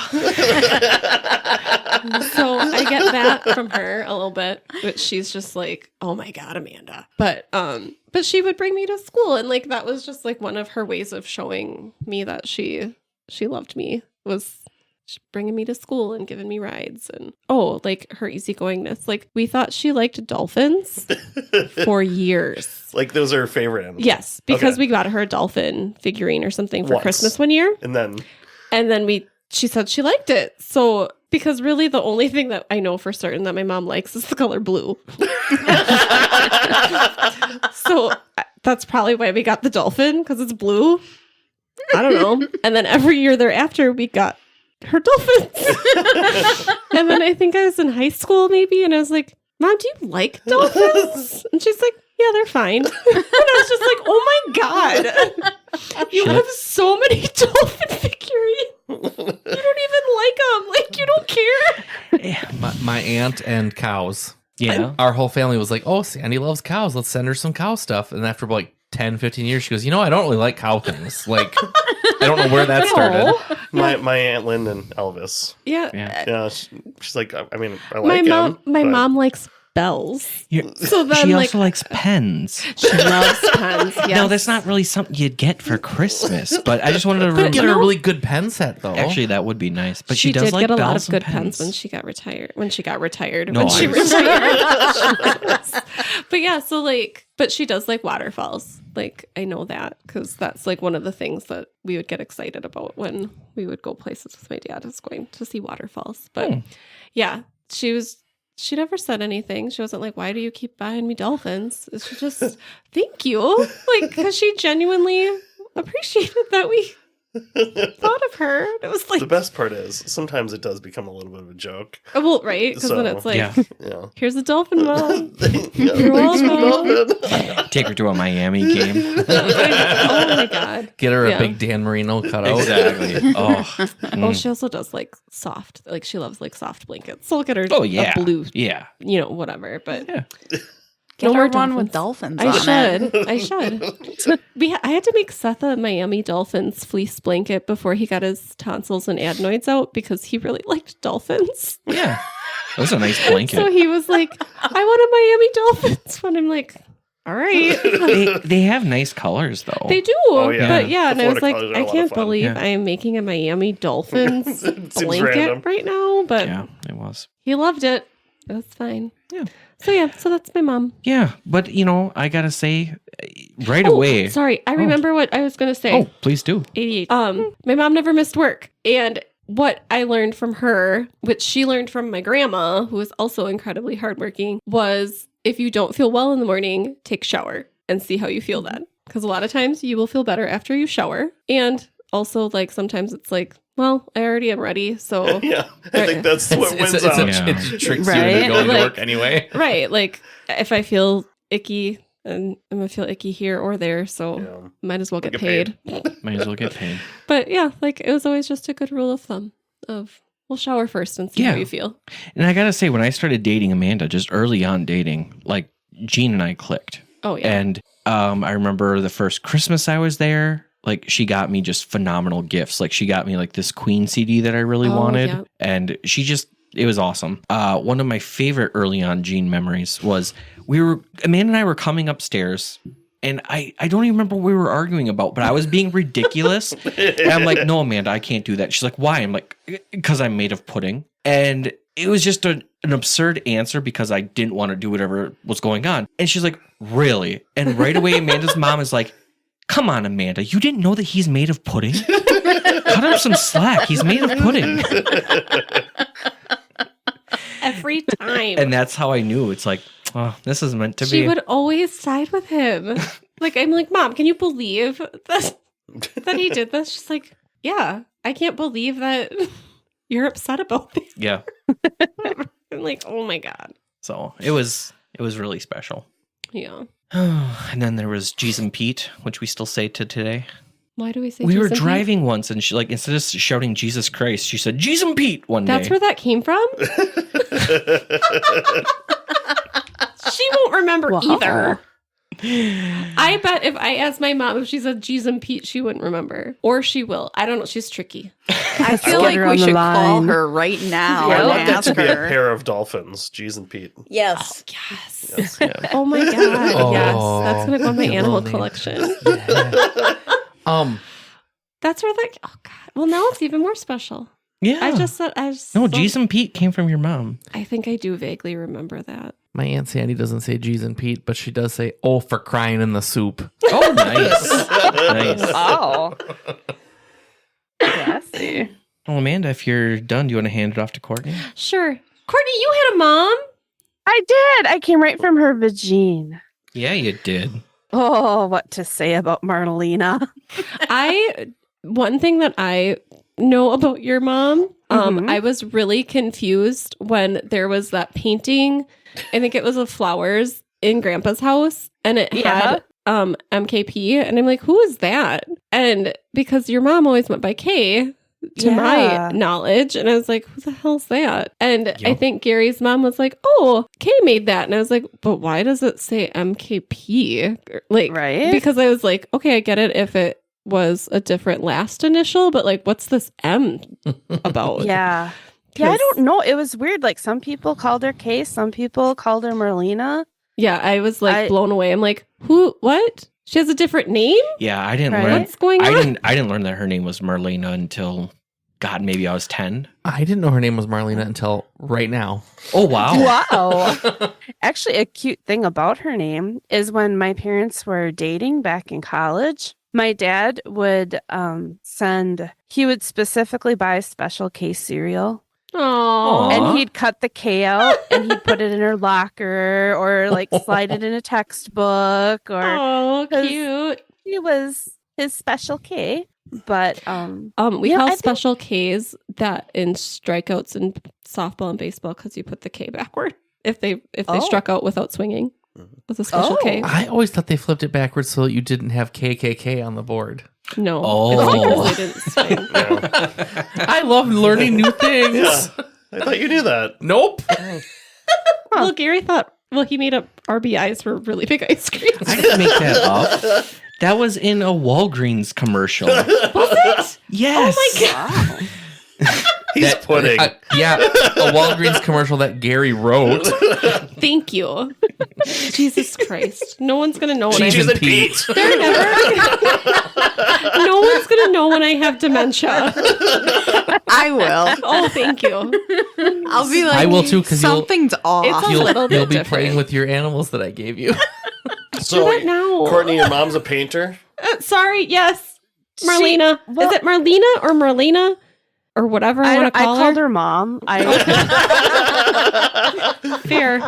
So I get that from her a little bit, but she's just like, "Oh my god, Amanda!" But she would bring me to school, and like that was just like one of her ways of showing me that she loved me, was bringing me to school and giving me rides. And like her easygoingness. Like we thought she liked dolphins for years. Like those are her favorite animals. Yes, because Okay. we got her a dolphin figurine or something for Once. Christmas one year. And then And then she said she liked it. So, because really the only thing that I know for certain that my mom likes is the color blue. So, that's probably why we got the dolphin, because it's blue. I don't know. And then every year thereafter, we got her dolphins. And then I think I was in high school maybe, and I was like, Mom, do you like dolphins? And she's like, yeah, they're fine. And I was just like, oh my God. You have so many dolphin figurines. You don't even like them. Like, you don't care. My aunt and cows. Yeah. Our whole family was like, oh, Sandy loves cows. Let's send her some cow stuff. And after like 10, 15 years, she goes, I don't really like cow things. Like, I don't know where that started. my Aunt Lynn and Elvis. Yeah. Yeah. Yeah, she's like, I mean, I My like mom, him. my but- mom likes bells. So then, She like, also likes pens. she loves pens. Yes. No, that's not really something you'd get for Christmas. But I just wanted to Get her know- a really good pen set, though. Actually, that would be nice. But she she does did like get a lot bells of good and pens when she got retired. No, When she I was- retired. But yeah, so like, but she does like waterfalls. Like, I know that because that's like one of the things that we would get excited about when we would go places with my dad, is going to see waterfalls. But yeah, she never said anything. She wasn't like, why do you keep buying me dolphins? She just, thank you. Like, because she genuinely appreciated that we thought of her. It was like The best part is sometimes it does become a little bit of a joke. well, right? Because then So, it's like, Yeah. Yeah. here's a dolphin, mom. Yeah, You're thanks for welcome. loving. Take her to a Miami game. Oh my god. Get her Yeah. a big Dan Marino cutout. Exactly. Oh. Well, she also does like soft, like she loves like soft blankets. So we'll get her Oh, yeah. a blue, Yeah. whatever. But Yeah. Get no her more one with dolphins. dolphins I on it. should. I should. I had to make Seth a Miami Dolphins fleece blanket before he got his tonsils and adenoids out because he really liked dolphins. Yeah. That's a nice blanket. So he was like, I want a Miami Dolphins one. I'm like, all right. they have nice colors though. They do. Oh, yeah. But yeah, The and I was Florida like, colors are a I lot of can't fun. believe Yeah. I am making a Miami Dolphins Seems blanket random. right now. But Yeah, it was. he loved it. That's fine. Yeah. So that's my mom. Yeah, but I gotta say, right Oh, away. Sorry, I remember what I was going to say. Oh, please do. ADHD. My mom never missed work. And what I learned from her, which she learned from my grandma, who was also incredibly hardworking, was if you don't feel well in the morning, take a shower and see how you feel then. Because a lot of times you will feel better after you shower. And also, like, sometimes it's like, well, I already am ready. So, Yeah, I think that's what wins It's out. Yeah. it tricks you Right? into going Like- to work anyway. right. Like, if I feel icky, and I'm going to feel icky here or there. So, Yeah. might as well get Get paid. Might as well get paid. But yeah, like, it was always just a good rule of thumb of, we'll shower first and see Yeah. how you feel. And I gotta say, when I started dating Amanda, just early on dating, like Jean and I clicked. Oh, yeah. And I remember the first Christmas I was there. Like she got me just phenomenal gifts. Like she got me like this Queen CD that I really Oh, wanted, yeah. and it was awesome. One of my favorite early on Jean memories was Amanda and I were coming upstairs. And I don't even remember what we were arguing about, but I was being ridiculous. And I'm like, no, Amanda, I can't do that. She's like, why? I'm like, because I'm made of pudding. And it was just an absurd answer because I didn't want to do whatever was going on. And she's like, really? And right away, Amanda's mom is like, come on, Amanda, you didn't know that he's made of pudding? Cut him some slack. He's made of pudding. Every time. And that's how I knew. It's like, oh, this is meant to she be. would always side with him. Like, I'm like, Mom, can you believe that he did this? She's like, yeah, I can't believe that you're upset about this. Yeah. I'm like, oh my God. So it was really special. Yeah. And then there was Jeez and Pete, which we still say to today. Why do we say We were Jesus and Pete? driving once, and she like instead of shouting Jesus Christ, she said Jeez and Pete one That's day. where that came from? She won't remember Wow. either. I bet if I asked my mom if she said Jeez and Pete, she wouldn't remember. Or she will. I don't know. She's tricky. I feel get like her we on the should call line. her right now I and want that ask to be a her. pair of dolphins, Jeez and Pete. Yes. Yes. Yes. Yeah. Oh my God. Oh, Yes. That's going to go in my good animal old name. collection. That's where that. Oh God. Well, now it's even more special. Yeah. I just said. No, Jeez and Pete came from your mom. I think I do vaguely remember that. My Aunt Sandy doesn't say Jeez and Pete, but she does say, oh, for crying in the soup. Oh, nice. Nice. Oh. Classy. Well, Amanda, if you're done, do you want to hand it off to Courtney? Sure. Courtney, you had a mom. I did. I came right from her vagine. Yeah, you did. Oh, what to say about Marlena? One thing that I know about your mom, Mhm. I was really confused when there was that painting. I think it was of flowers in Grandpa's house, and it had MKP, and I'm like, who is that? And because your mom always went by K, to my Yeah. knowledge, and I was like, who the hell's that? And I Yep. think Gary's mom was like, oh, K made that, and I was like, but why does it say MKP? Like, Right? because I was like, okay, I get it if it was a different last initial, but like, what's this M about? Yeah. Yeah, I 'Cause- don't know. It was weird. Like some people called her Kay, some people called her Marlena. Yeah, I was like I- blown away. I'm like, who? What? She has a different name? Yeah, I didn't Right? learn. What's going on? I didn't learn that her name was Marlena until, God, maybe I was 10. I didn't know her name was Marlena until right now. Oh, wow. Wow. Actually, a cute thing about her name is when my parents were dating back in college, my dad would he would specifically buy special K cereal. Oh, And he'd cut the K out and he'd put it in her locker or like slide it in a textbook or oh, 'cause- cute. he was his special K. But We Yeah, call I think- special Ks that in strikeouts in softball and baseball because you put the K backward if they Oh. struck out without swinging. It's a special K. I always thought they flipped it backwards so that you didn't have KKK on the board. No. Oh. It's because they didn't swing. Yeah. I love learning new things. Yeah. I thought you knew that. Nope. Well, Gary thought, he made up RBIs for really big ice cream. I didn't make that up. That was in a Walgreens commercial. Was it? Yes. Oh my God. He's pudding. Yeah, a Walgreens commercial that Gary wrote. Thank you. Jesus Christ. No one's going to know when Cheese I and and Pete. They're never. No one's going to know when I have dementia. I will. Oh, thank you. I'll be like, I will too, 'cause you'll- something's off. It's a You'll, little bit you'll be different. playing with your animals that I gave you. So, Do that now. Courtney, your mom's a painter? Sorry, yes. Marlena. Is it Marlena or Marlena? Or whatever I want to I call called her. her mom. Fair.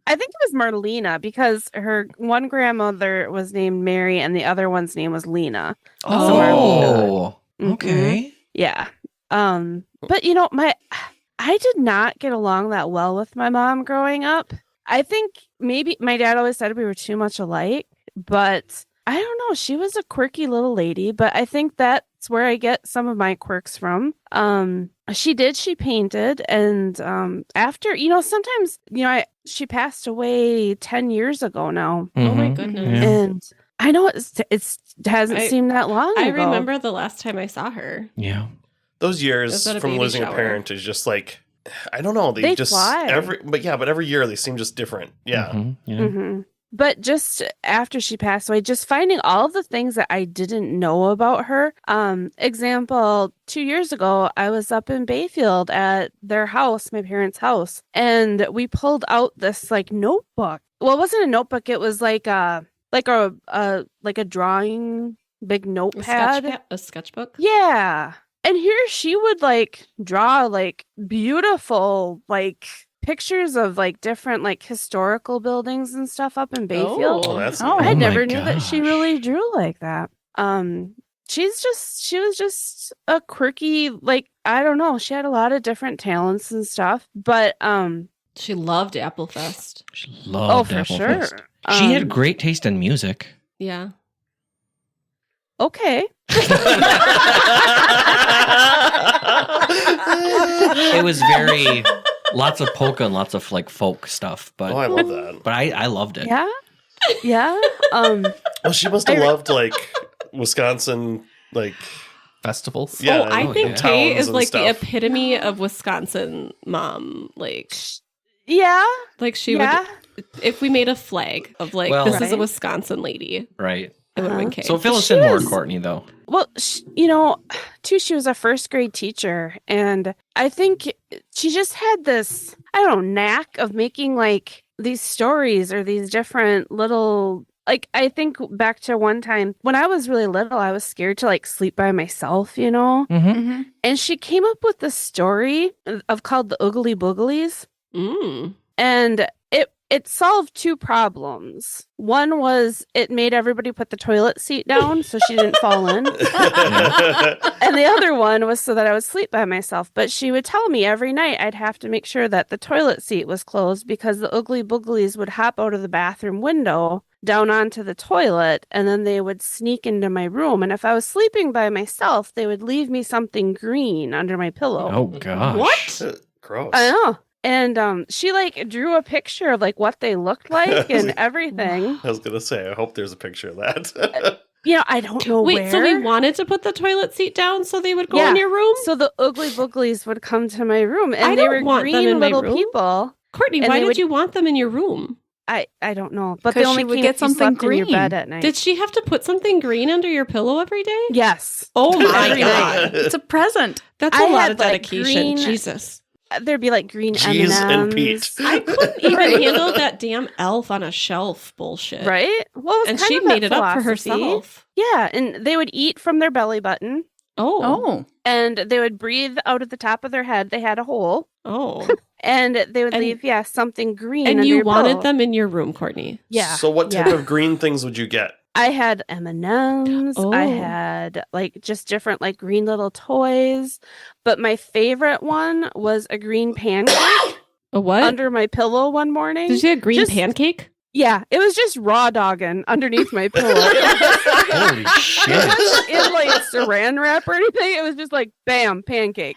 I think it was Marlena because her one grandmother was named Mary and the other one's name was Lena. Oh. Mhm. Okay. Yeah. But I did not get along that well with my mom growing up. I think maybe my dad always said we were too much alike, but I don't know. She was a quirky little lady, but I think that's where I get some of my quirks from. She painted, and after, sometimes, she passed away 10 years ago now. Oh my Mhm. goodness. Yeah. And I know it hasn't I- seemed that long I ago. remember the last time I saw her. Yeah. Those Is years that a from baby losing shower? a parent is just like, I don't know. They just fly. every year they seem just different. Yeah. Mhm. Yeah. Mhm. But just after she passed away, just finding all of the things that I didn't know about her. Example, 2 years ago, I was up in Bayfield at their house, my parents' house, and we pulled out this notebook. Well, it wasn't a notebook; it was like a drawing, big notepad. A sketchbook. Yeah. And here she would draw beautiful pictures of different historical buildings and stuff up in Bayfield. Oh, that's Oh, I my never knew that she gosh. really drew like that. She was just a quirky, I don't know, she had a lot of different talents and stuff, but She loved Applefest. She loved for Applefest. sure. She had great taste in music. Yeah. Okay. It was very lots of polka and lots of folk stuff, but Oh, I love that. I loved it. Yeah. Yeah. Well, she must have loved Wisconsin, Festivals. Yeah, I oh, think yeah. Kay towns is and the stuff. epitome of Wisconsin mom. Yeah. She Yeah. would, if we made a flag of Well- this is a Right. Wisconsin lady, Right. it would have been Uh-huh. Kay. So fill us She in more, was- Courtney, though. Well, too, she was a first grade teacher. And I think she just had this, I don't know, knack of making these stories or these different little, I think back to one time when I was really little, I was scared to sleep by myself, Mm-hmm. Mhm. And she came up with this story of called the Oogly Booglies. And it solved two problems. One was it made everybody put the toilet seat down so she didn't fall in. And the other one was so that I would sleep by myself. But she would tell me every night I'd have to make sure that the toilet seat was closed because the Oogly Booglies would hop out of the bathroom window down onto the toilet and then they would sneak into my room. And if I was sleeping by myself, they would leave me something green under my pillow. Oh gosh. What? Gross. I know. And she drew a picture of what they looked like and everything. I was gonna say, I hope there's a picture of that. I don't know Wait, where. so we wanted to put the toilet seat down so they would go Yeah. in your room? So the Oogly Booglies would come to my room, and I they don't were want them green in my little room. people. Courtney, and why they did would- you want them in your room? I don't know, but they 'Cause only she would came get if you something slept in your green. bed at night. Did she have to put something green under your pillow every day? Yes. Oh my Every god. It's a present. That's I a lot had, of dedication. green- Jesus. There'd be green Cheese M&Ms. and Pete. I couldn't even handle that damn elf on a shelf bullshit. Right? Well, it was And kind she of that made it up for philosophy. herself. Yeah, and they would eat from their belly button, Oh. Oh. and they would breathe out of the top of their head. They had a hole, Oh. and they would And- leave, something green And under you your wanted pillow. them in your room, Courtney. Yeah. So what type yeah. of green things would you get? I had M&Ms. Oh. I had like just different like green little toys. But my favorite one was a green pancake A what? under my pillow one morning. Did you get green Just- pancake? Yeah, it was just raw dogging underneath my pillow. Holy It shit. wasn't in like saran wrap or anything. It was just like bam, pancake.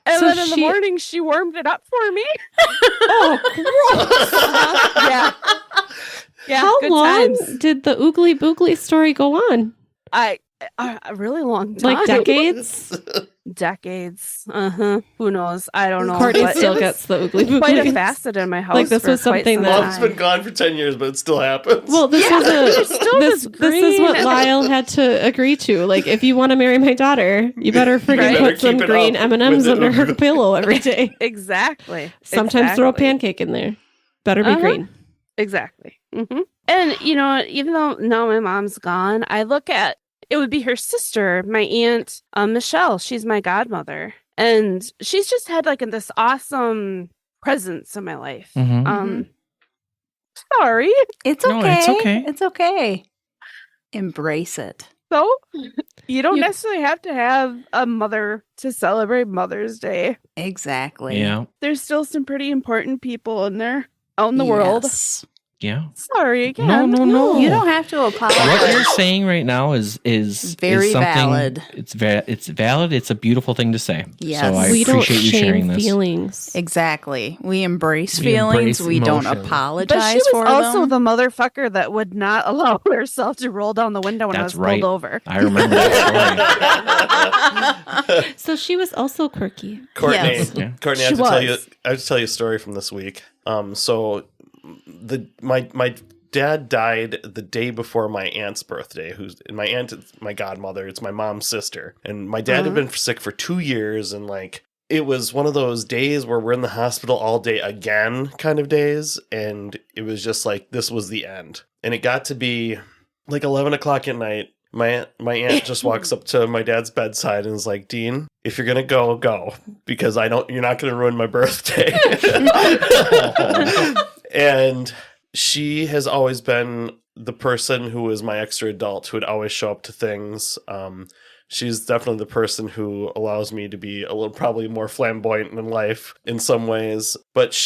And So then in the she- morning, she warmed it up for me. Oh, Yeah. Yeah. How good long times. did the Oogly Boogly story go on? A really long time. Like decades? Decades. Who knows? I don't know. Courtney but still it was gets the Oogly Boogly. quite a facet in my house. Like, this for was quite something some that- Mom's time. been gone for 10 years, but it still happens. Well, this Yeah, was there's still this is what green- Lyle had to agree to. Like, if you want to marry my daughter, you better freaking Right. Better put some keep it green up M&Ms with it. under her pillow every day. Exactly. Sometimes throw a Exactly. pancake in there. Better be Uh-huh. green. Exactly. And, you know, even though now my mom's gone, I look at it would be her sister, my aunt, Michelle. She's my godmother. And she's just had like this awesome presence in my life. Mhm. Sorry. It's No, okay. it's okay. It's okay. Embrace it. So you don't You- necessarily have to have a mother to celebrate Mother's Day. Exactly. Yeah. There's still some pretty important people in there out in the world. Yes. Yeah. Sorry again. No. You don't have to What apologize. you're saying right now is Very is something, valid. It's valid. It's a beautiful thing to say. Yes. So I We don't appreciate you sharing shame this. feelings. Exactly. We embrace We feelings. embrace We don't emotions. apologize But she was for also them. the motherfucker that would not allow herself to roll down the window when That's I was right. pulled over. I remember that So she was also quirky. Courtney, Yes. Yeah. Courtney, She I have to tell you a story from this week. So my dad died the day before my aunt's birthday. My aunt is my godmother. It's my mom's sister, and my dad had been sick for 2 years, and like it was one of those days where we're in the hospital all day again kind of days, and it was just like this was the end. And it got to be like 11 o'clock at night. My aunt just walks up to my dad's bedside and is like, Dean, if you're gonna go, because you're not gonna ruin my birthday. And she has always been the person who was my extra adult who would always show up to things. She's definitely the person who allows me to be a little probably more flamboyant in life in some ways. But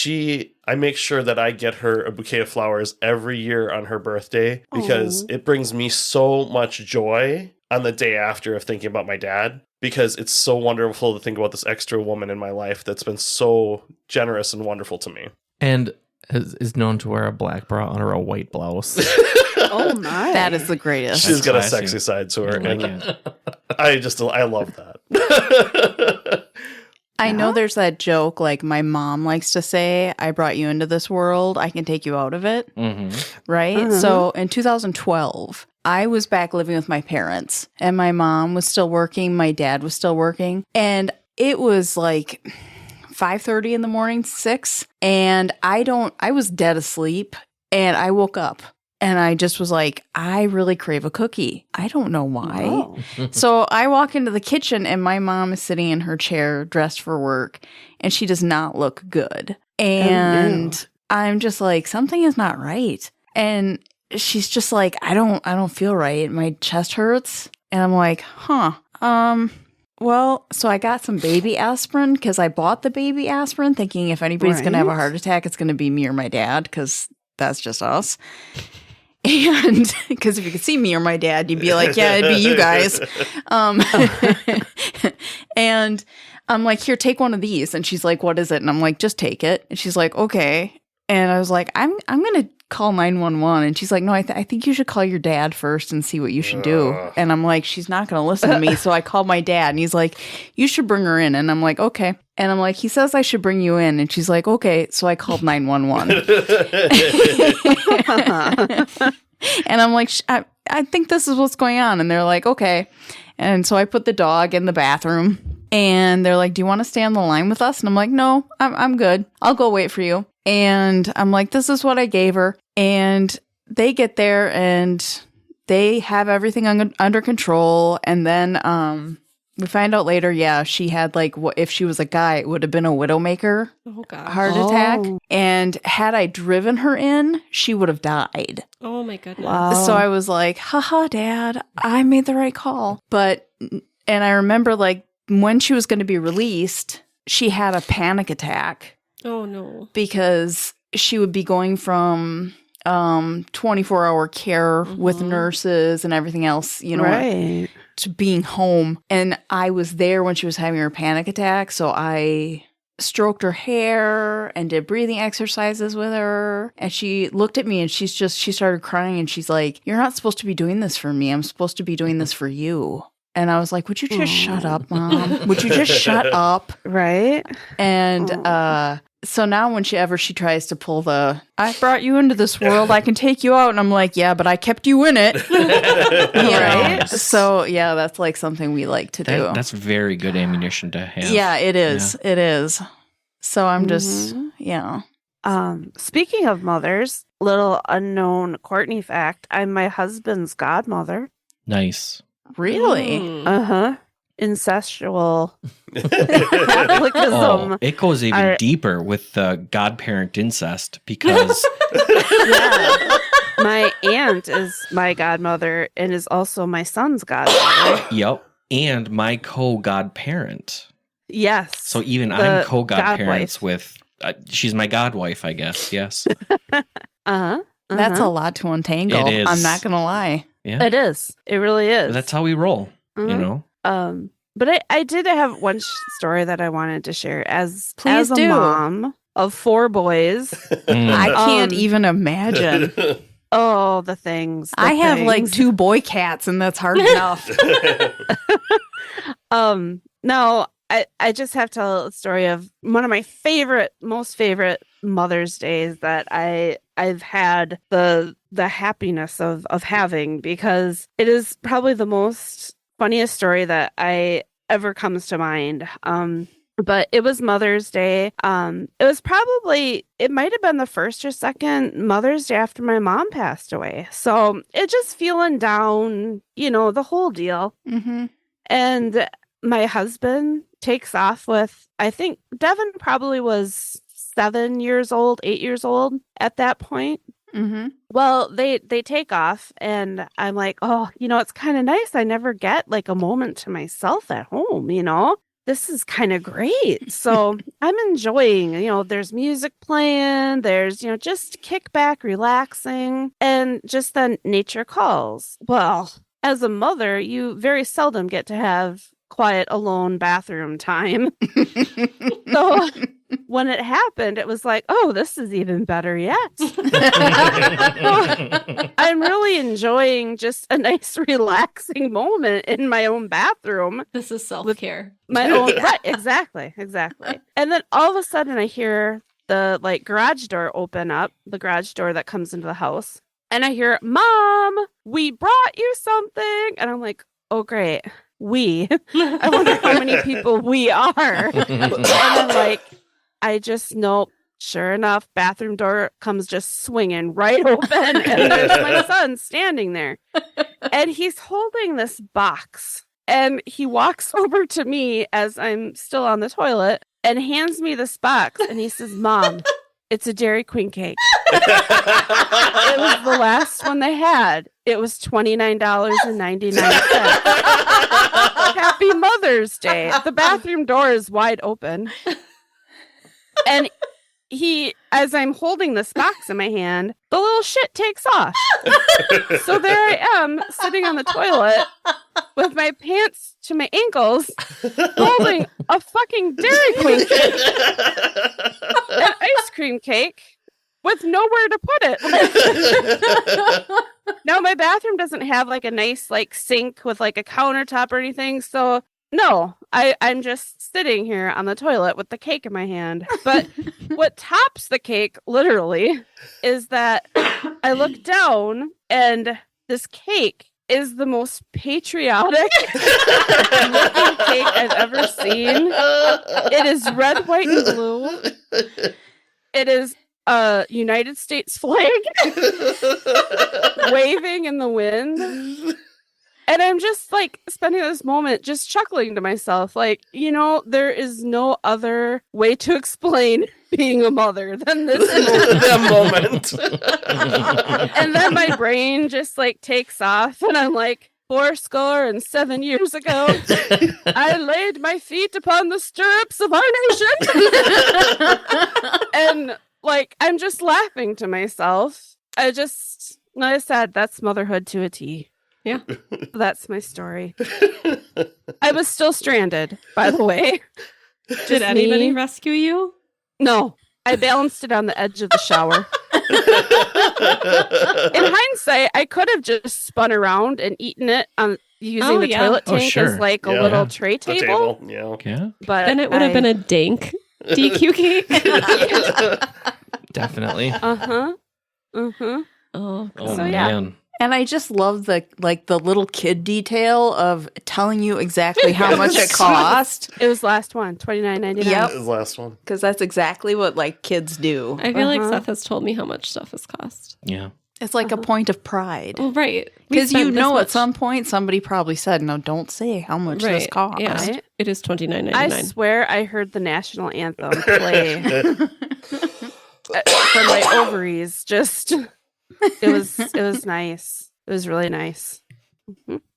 I make sure that I get her a bouquet of flowers every year on her birthday because it brings me so much joy on the day after of thinking about my dad. Because it's so wonderful to think about this extra woman in my life that's been so generous and wonderful to me. And is known to wear a black bra under a white blouse. Oh my. That is the greatest. She's got a classy. sexy side to her. I like And it. I love that. I know there's that joke like my mom likes to say, I brought you into this world. I can take you out of it. Right? Mhm. So in 2012, I was back living with my parents and my mom was still working. My dad was still working. And it was like 5:30 in the morning, 6. And I was dead asleep and I woke up and I just was like, I really crave a cookie. I don't know why. Oh. So I walk into the kitchen and my mom is sitting in her chair dressed for work and she does not look good. And I'm just like, something is not right. And she's just like, I don't feel right. My chest hurts. And I'm like, well, so I got some baby aspirin because I bought the baby aspirin thinking if anybody's going to have a Right. heart attack, it's going to be me or my dad because that's just us. And because if you could see me or my dad, you'd be like, yeah, it'd be you guys. And I'm like, here, take one of these. And she's like, what is it? And I'm like, just take it. And she's like, okay. And I was like, I'm going to call 911. And she's like, no, I think you should call your dad first and see what you should do. And I'm like, she's not going to listen to me. So I called my dad and he's like, you should bring her in. And I'm like, okay. And I'm like, he says I should bring you in. And she's like, okay. So I called 911. And I'm like, I think this is what's going on. And they're like, okay. And so I put the dog in the bathroom and they're like, do you want to stay on the line with us? And I'm like, no, I'm good. I'll go wait for you. And I'm like, this is what I gave her. And they get there and they have everything under control. And then We find out later, yeah, she had like, if she was a guy, it would have been a widowmaker Oh god. heart attack. And had I driven her in, she would have died. Oh my goodness. Wow. So I was like, haha, Dad, I made the right call. But, and I remember like when she was going to be released, she had a panic attack Oh no. because she would be going from 24-hour care with nurses and everything else, you know, Right. to being home. And I was there when she was having her panic attack. So I stroked her hair and did breathing exercises with her. And she looked at me and she started crying and she's like, "You're not supposed to be doing this for me. I'm supposed to be doing this for you." And I was like, "Would you just shut up, Mom? Would you just shut up?" Right. And so now whenever she tries to pull the, "I brought you into this world, I can take you out." And I'm like, "Yeah, but I kept you in it." Right. So yeah, that's like something we like to do. That's very good ammunition to have. Yeah, it is. It is. So I'm just, yeah. Speaking of mothers, little unknown Courtney fact, I'm my husband's godmother. Nice. Really? Mm. Uh-huh. Incestual Catholicism. Oh, it goes even Our- deeper with the godparent incest because Yeah. My aunt is my godmother and is also my son's godmother. yep, and my co-godparent. Yes. So even The I'm co-godparents godwife. with. She's my godwife, I guess. Yes. Uh-huh. That's a lot to untangle. It is. I'm not going to lie. Yeah. It is. It really is. But that's how we roll. You Mhm. know. But I did have one story that I wanted to share as Please a do. mom of 4 boys. Mm. I can't Um, even imagine. Oh, the things. the I have like things. 2 boy cats and that's hard enough. No, I just have to tell a story of one of my most favorite Mother's Days that I've had the happiness of having, because it is probably the most funniest story that I ever comes to mind. But it was Mother's Day. It might have been the first or second Mother's Day after my mom passed away. So it just feeling down, the whole deal. Mm-hmm. And my husband takes off with, I think Devin probably was 8 years old at that point. Mm-hmm. Well, they take off and I'm like, oh, it's kind of nice. I never get like a moment to myself at home, This is kind of great. So I'm enjoying, there's music playing, there's, just kick back, relaxing, and just then nature calls. Well, as a mother, you very seldom get to have quiet, alone bathroom time. So when it happened, it was like, oh, this is even better yet. I'm really enjoying just a nice, relaxing moment in my own bathroom. This is self-care. My own, right? Exactly. And then all of a sudden, I hear the garage door open up, the garage door that comes into the house, and I hear, "Mom, we brought you something," and I'm like, "Oh, great." I wonder how many people we are. And then I just know, sure enough, bathroom door comes just swinging right open, and there's my son standing there, and he's holding this box, and he walks over to me as I'm still on the toilet and hands me this box, and he says, "Mom, it's a Dairy Queen cake." It was the last one they had. It was $29.99. Happy Mother's Day. The bathroom door is wide open. And as I'm holding this box in my hand, the little shit takes off. So there I am, sitting on the toilet with my pants to my ankles, holding a fucking Dairy Queen cake, an ice cream cake, with nowhere to put it. Now, my bathroom doesn't have a nice sink with a countertop or anything. So no, I'm just sitting here on the toilet with the cake in my hand. But what tops the cake, literally, is that I look down and this cake is the most patriotic looking cake I've ever seen. It is red, white, and blue. It is a United States flag waving in the wind. And I'm just like spending this moment just chuckling to myself. Like, there is no other way to explain being a mother than this moment. That moment. And then my brain just like takes off and I'm like, 7 years ago, I laid my feet upon the stirrups of our nation. And like, I'm just laughing to myself. Like I said, that's motherhood to a T. Yeah. That's my story. I was still stranded, by the way. Did anybody rescue you? No. I balanced it on the edge of the shower. In hindsight, I could have just spun around and eaten it on using the toilet tank as like a little tray table. Yeah. But then it would have been a dank DQ cake. Definitely. Oh, Oh, So, yeah. man. And I just love the little kid detail of telling you exactly how much it cost. it was last one, $29.99. Yep. This is the last one. Because that's exactly what like kids do. I feel like Seth has told me how much stuff has cost. Yeah. It's like a point of pride. Oh, right. We Because spent this at much. some point somebody probably said, "No, don't say how much this Right. cost." Yeah. Right? It is $29.99. I swear I heard the national anthem play from my ovaries. Just it was nice. It was really nice.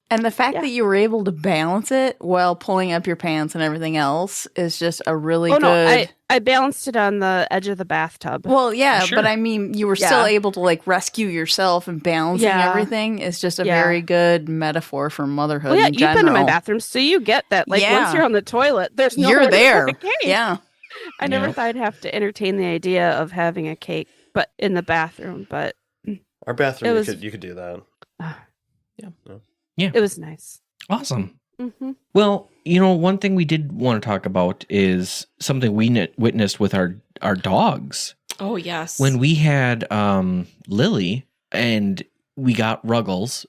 And the fact Yeah. that you were able to balance it while pulling up your pants and everything else is just a really good. No, I balanced it on the edge of the bathtub. Well, yeah, Sure. but I mean, you were still able to like rescue yourself and balancing Yeah. everything is just a Yeah. very good metaphor for motherhood. Well, yeah, in you've been to my general. bathroom, so you get that. Like Yeah. once you're on the toilet, there's no You're there. Yeah. Yeah. I never Yeah. thought I'd have to entertain the idea of having a cake, but in the bathroom. But Our bathroom, It was- you could do that. it was nice. Awesome. Mm-hmm. Well, one thing we did want to talk about is something we witnessed with our dogs. Oh, yes. When we had Lily and we got Ruggles,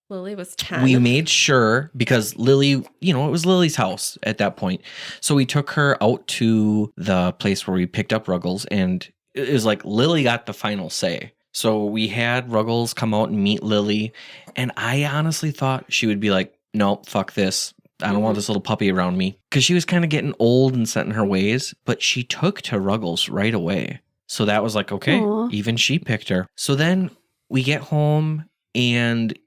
Lily was 10. we made sure, because Lily, it was Lily's house at that point. So we took her out to the place where we picked up Ruggles, and it was like Lily got the final say. So we had Ruggles come out and meet Lily, and I honestly thought she would be like, nope, fuck this. I don't want this little puppy around me. Because she was kind of getting old and set in her ways, but she took to Ruggles right away. So that was like, okay, Aw. even she picked her. So then we get home and,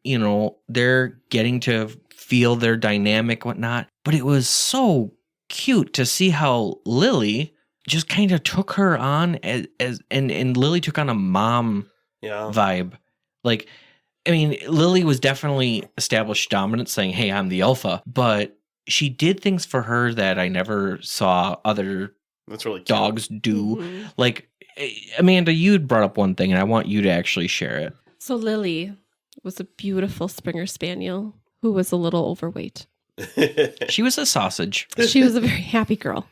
they're getting to feel their dynamic, whatnot. But it was so cute to see how Lily just kind of took her on and Lily took on a mom Yeah. vibe. Like, I mean, Lily was definitely established dominance, saying, hey, I'm the alpha, but she did things for her that I never saw other That's really cute. dogs do. Mhm. Like, Amanda, you'd brought up one thing, and I want you to actually share it. So Lily was a beautiful Springer Spaniel who was a little overweight. She was a sausage. She was a very happy girl.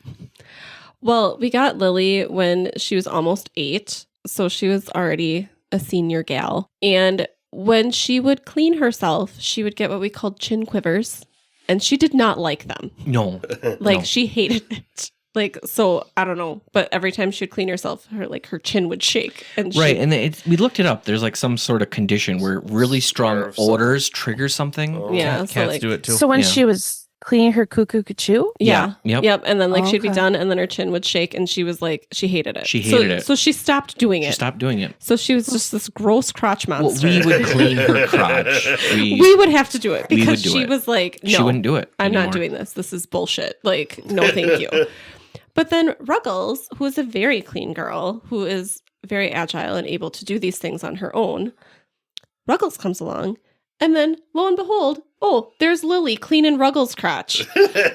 Well, we got Lily when she was almost 8, so she was already a senior gal. And when she would clean herself, she would get what we called chin quivers, and she did not like them. No. Like, No. she hated it. Like, so I don't know, but every time she would clean herself, her chin would shake. And Right, and we looked it up. There's like some sort of condition where really strong Nerve something. odors trigger something. Oh. yeah, so Cats like, do it too. So when Yeah. she was cleaning her cuckoo cachoo, yeah, Yep. and then like she'd be Okay. done, and then her chin would shake, and she was like, she hated it. She hated it. So she stopped doing She it. stopped doing it. So she was just this gross crotch Well, monster. we would clean her crotch. We would have to do it We would because do she it. was like, no, She wouldn't do it. I'm not anymore. doing this. This is bullshit. Like, no, thank you. But then Ruggles, who is a very clean girl, who is very agile and able to do these things on her own, Ruggles comes along, and then lo and behold, oh, there's Lily cleaning Ruggles' crotch.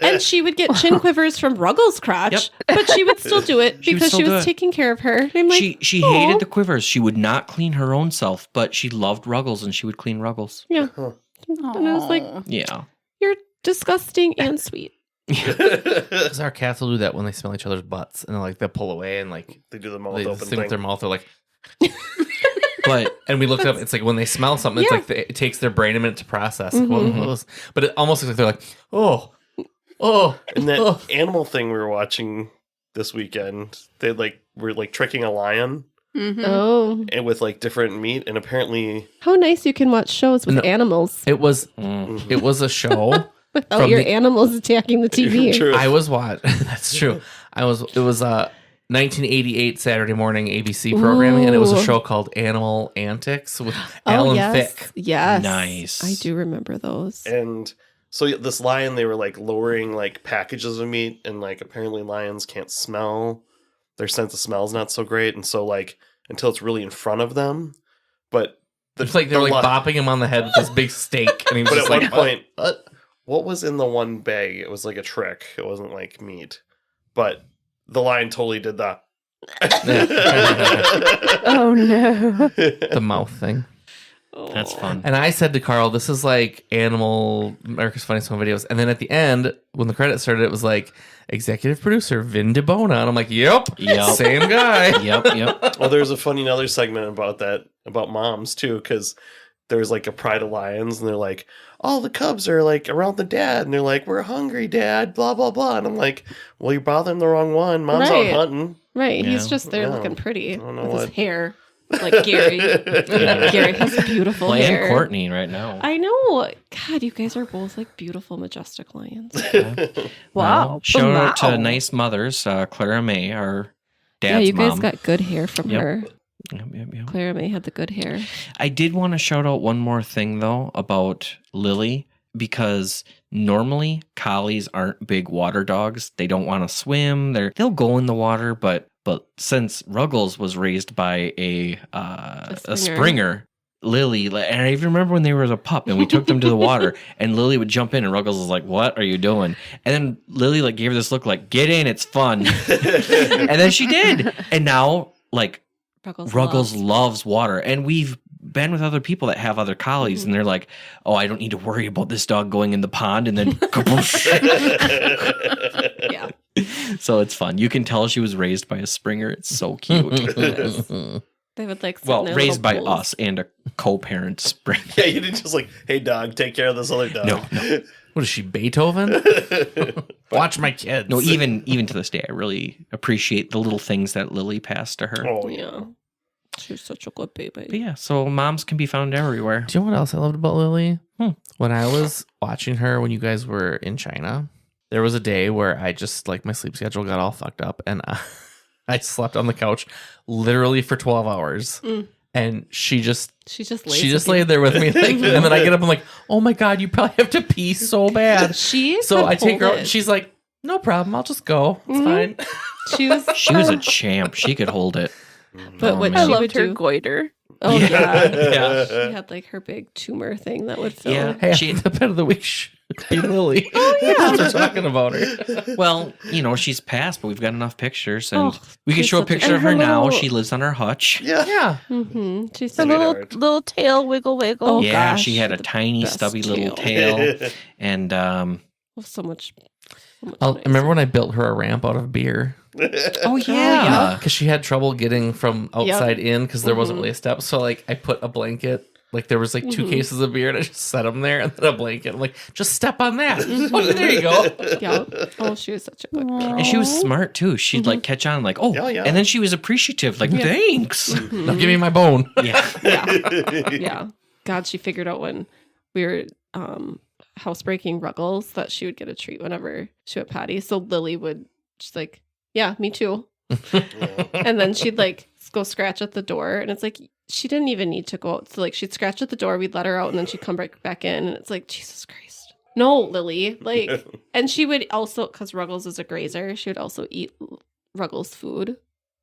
And she would get chin quivers from Ruggles' crotch, Yep. but she would still do it She would because still she do was it. taking care of her. And I'm like, She "Aw." hated the quivers. She would not clean her own self, but she loved Ruggles and she would clean Ruggles. Yeah. And I was like, Aw. Yeah. you're disgusting and sweet. Because our cats will do that when they smell each other's butts, and they'll pull away and They do the mouth they open sing with their thing. mouth. They're like, But and we looked up. It's like when they smell something, it's Yeah. like it takes their brain a minute to process. Mhm. But it almost looks like they're like, oh, And that oh. animal thing we were watching this weekend, they were tricking a lion. Mhm. Oh, and with like different meat, and apparently how nice you can watch shows with No. animals It was Mm. it was a show. without From your the- animals attacking the TV. True. I was That's true. It was 1988 Saturday morning ABC programming, and it was a Ooh. show called Animal Antics with Alan yes. Thicke. Yes. Nice. I do remember those. And so this lion, they were like lowering like packages of meat, and like apparently lions can't smell. Their sense of smell is not so great, and so like until it's really in front of them, but It's like they were like bopping him on the head with this big steak, and he was But just at like, one point, what was in the one bag? It was like a trick. It wasn't like meat, but the lion totally did that. Oh no. the mouth thing. That's fun. And I said to Carl, "This is like America's Funniest Home Videos." And then at the end, when the credits started, it was like executive producer Vin DeBona, and I'm like, "Yep, Yep. same guy." Yep. Well, there's a funny another segment about that, about moms too, because there's like a pride of lions, and they're like, all the cubs are like around the dad, and they're like, we're hungry, dad, blah blah blah, and I'm like, well, you're bothering the wrong one. Mom's Right. out hunting. Right. He's Yeah. just there Yeah. looking pretty I don't know with what- his hair. Like Gary. Gary has beautiful Well, hair. and Courtney right now. I know. God, you guys are both like beautiful, majestic lions. Wow. Shout out Wow. to nice mothers, Clara May, our dad's Yeah, you guys mom. got good hair from Yep. her. Yep. Clara May had the good hair. I did want to shout out one more thing though about Lily, because normally collies aren't big water dogs. They don't want to swim. They'll go in the water, but since Ruggles was raised by a Springer, Lily, and I even remember when they were a pup and we took them to the water and Lily would jump in and Ruggles was like, "What are you doing?" And then Lily like gave her this look like, "Get in, it's fun." And then she did. And now like Ruggles loves water. And we've been with other people that have other collies and they're like, "Oh, I don't need to worry about this dog going in the pond," and then kaboosh. Yeah. So it's fun. You can tell she was raised by a Springer. It's so cute. They would like sit Well, in their raised by little pools. us and a co-parent Springer. Yeah, you didn't just like, hey dog, take care of this other dog. No. What is she, Beethoven? Watch my kids. No, even to this day, I really appreciate the little things that Lily passed to her. Oh Yeah. She's such a good baby. But yeah, so moms can be found everywhere. Do you know what else I loved about Lily? When I was watching her when you guys were in China, there was a day where I just like my sleep schedule got all fucked up and I slept on the couch literally for 12 hours. And she just laid there with me like, and then I get up and I'm like, "Oh my god, you probably have to pee so bad." So I take her out and she's like, "No problem, I'll just go. It's fine." She was a champ. She could hold it. But Oh, what man. I she loved would her do. goiter. Oh yeah. Yeah. She had like her big tumor thing that would fill. Yeah. Hey, She- the pet of the week should be Lily. Oh yeah, we're talking about her. Well, she's passed, but we've got enough pictures, and Oh, we can she's show a such a- picture of And her her now. little- She lives on her hutch. Yeah. Mm-hmm. She's The so Sweetheart. little tail wiggle wiggle. Oh, yeah, gosh, she had a the tiny, best stubby little tail. tail. And so much. I remember when I built her a ramp out of beer oh yeah, because she had trouble getting from outside in because there wasn't really a step. So like I put a blanket. Like there was like 2 cases of beer and I just set them there and then a blanket. I'm like, just step on that. Oh, there you go. Yeah. Oh, she was such a good girl. and she was smart too. She'd like catch on, like, "Oh," Yeah, yeah. and then she was appreciative, like, "Thanks." Now give me my bone. Yeah, Yeah. God, she figured out when we were housebreaking Ruggles that she would get a treat whenever she went potty. So Lily she's like, "Yeah, me too." And then she'd like go scratch at the door, and it's like she didn't even need to go out. So like she'd scratch at the door, we'd let her out, and then she'd come back in, and it's like, Jesus Christ, no, Lily, like. And she would also, because Ruggles is a grazer, she would also eat Ruggles food.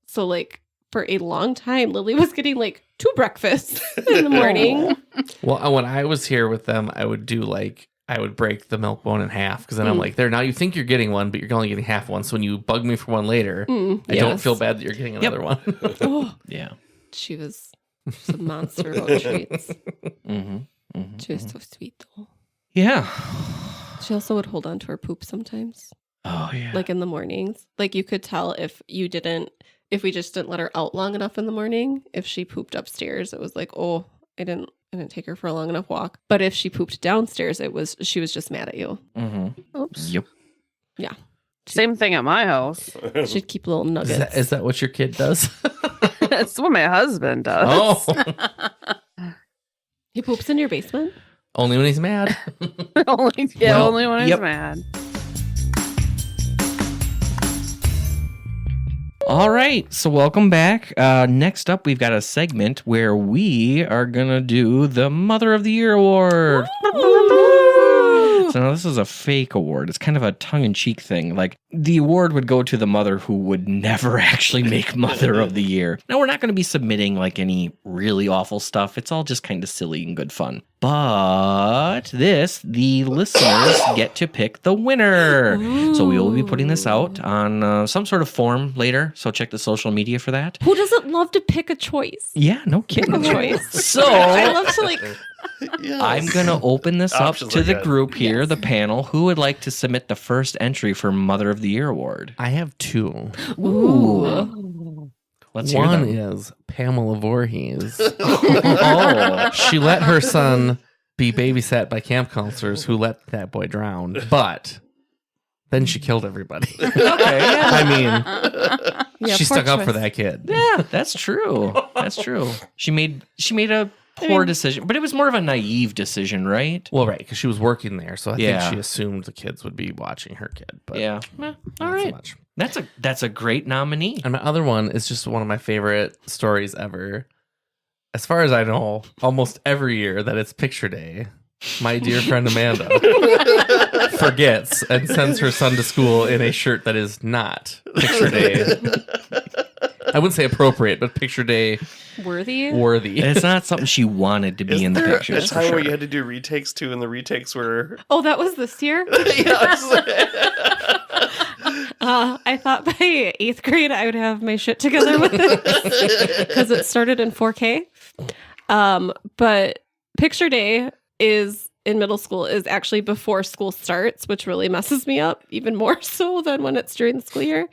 So like for a long time, Lily was getting like 2 breakfasts in the morning. Well, when I was here with them, I would do like I would break the milk bone in half because then I'm like, there now you think you're getting one, but you're only getting half one. So when you bug me for one later, I don't feel bad that you're getting another one. Oh, yeah. she was a monster about treats. Mm-hmm. She was so sweet though. Yeah. She also would hold on to her poop sometimes, Oh yeah. like in the mornings. Like you could tell if we just didn't let her out long enough in the morning. If she pooped upstairs, it was like, oh, I didn't take her for a long enough walk. But if she pooped downstairs, she was just mad at you. Mm-hmm. Oops. Yep. Yeah. Same thing at my house. She'd keep little nuggets. Is that what your kid does? That's what my husband does. Oh, He poops in your basement? only when he's mad. only Well, only when he's yep. mad. All right, so welcome back. Next up, we've got a segment where we are gonna do the Mother of the Year award. So now this is a fake award. It's kind of a tongue-in-cheek thing. Like, the award would go to the mother who would never actually make Mother of the Year. Now, we're not going to be submitting like any really awful stuff. It's all just kind of silly and good fun. But the listeners get to pick the winner. So we will be putting this out on some sort of form later. So check the social media for that. Who doesn't love to pick a choice? Yeah, no kidding. Pick a choice. So I love to like. Yes. I'm going to open this up Options to are the good. group here, the panel. Who would like to submit the first entry for Mother of the Year award? I have two. Ooh. Let's hear One them. is Pamela Voorhees. Oh. She let her son be babysat by camp counselors who let that boy drown, but then she killed everybody. Okay. Yeah. I mean, Yeah, she poor stuck up for choice. that kid. Yeah, that's true. That's true. She made a poor decision, but it was more of a naive decision, right? Well, right, because she was working there, so I Yeah. think she assumed the kids would be watching her kid. But Yeah. not All so right. much. That's a great nominee. And my other one is just one of my favorite stories ever. As far as I know, almost every year that it's picture day, my dear friend Amanda forgets and sends her son to school in a shirt that is not picture day. I wouldn't say appropriate, but picture day Worthy? worthy. It's not something she wanted to be Isn't in the there pictures. a for time sure. where you had to do retakes too, and the retakes were Oh, that was this year? I thought by 8th grade I would have my shit together with it because it started in 4K. But picture day is in middle school is actually before school starts, which really messes me up even more so than when it's during the school year.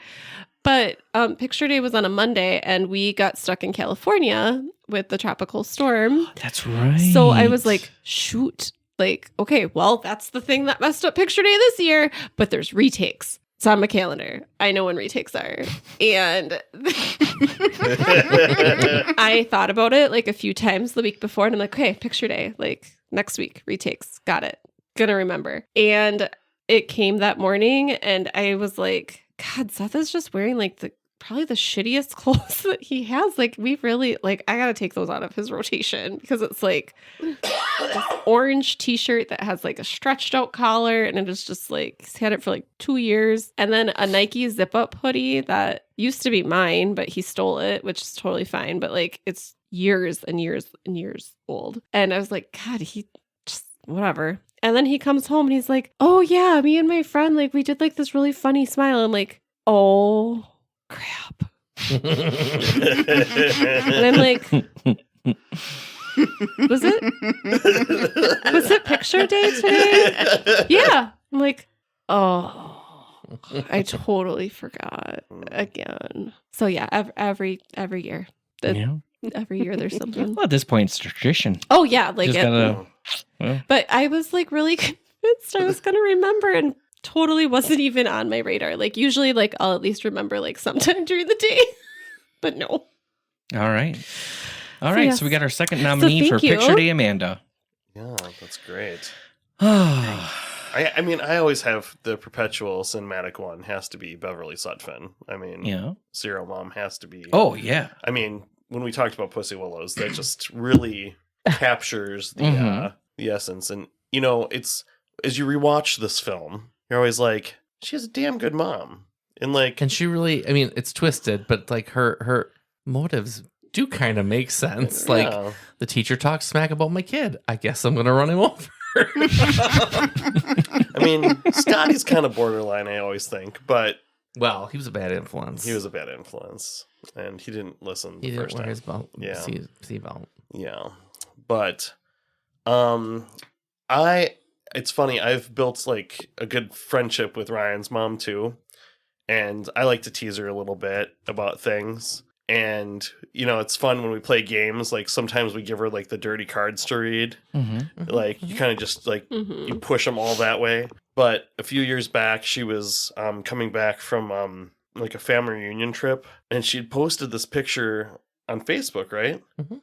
But picture day was on a Monday, and we got stuck in California with the tropical storm. That's right. So I was like, shoot, like, okay, well, that's the thing that messed up picture day this year, but there's retakes. It's on my calendar. I know when retakes are. And I thought about it like a few times the week before, and I'm like, okay, picture day, like next week, retakes. Got it. Gonna remember. And it came that morning, and I was like, God, Seth is just wearing like probably the shittiest clothes that he has. Like, we really, like, I gotta take those out of his rotation because it's like this orange t-shirt that has like a stretched out collar, and it is just like, he's had it for like 2 years. And then a Nike zip up hoodie that used to be mine, but he stole it, which is totally fine. But like, it's years and years and years old. And I was like, God, he just, whatever. And then he comes home and he's like, oh yeah, me and my friend, like, we did like this really funny smile. I'm like, oh crap. And I'm like, was it picture day today? Yeah. I'm like, oh, I totally forgot again. So yeah, every year. Yeah. Every year there's something. Well, at this point, it's tradition. Oh yeah, like Just it, gotta. Well, but I was like really convinced I was gonna remember, and totally wasn't even on my radar. Like usually, like I'll at least remember like sometime during the day, but no. all right. All right. yes. So we got our second nominee for thank you. Picture Day, Amanda. Yeah, that's great. Yeah. I mean, I always have the perpetual cinematic one has to be Beverly Sutphin. I mean, Serial Mom has to be. Oh, yeah. I mean, when we talked about Pussy Willows, that just really captures the essence. And you know, it's as you rewatch this film, you're always like, she has a damn good mom, and like, And she really, I mean, it's twisted, but like her motives do kind of make sense. Like, yeah. the teacher talks smack about my kid. I guess I'm going to run him over. I mean, Scotty's kind of borderline, I always think, but Well, he was a bad influence. he was a bad influence, and he didn't listen the He didn't first wear time. his belt. Yeah. Seatbelt. Yeah. But it's funny, I've built like a good friendship with Ryan's mom too. And I like to tease her a little bit about things. And, you know, it's fun when we play games. Like sometimes we give her like the dirty cards to read. Like you kind of just like you push them all that way. But a few years back, she was coming back from like a family reunion trip, and she'd posted this picture on Facebook, right? Mhm.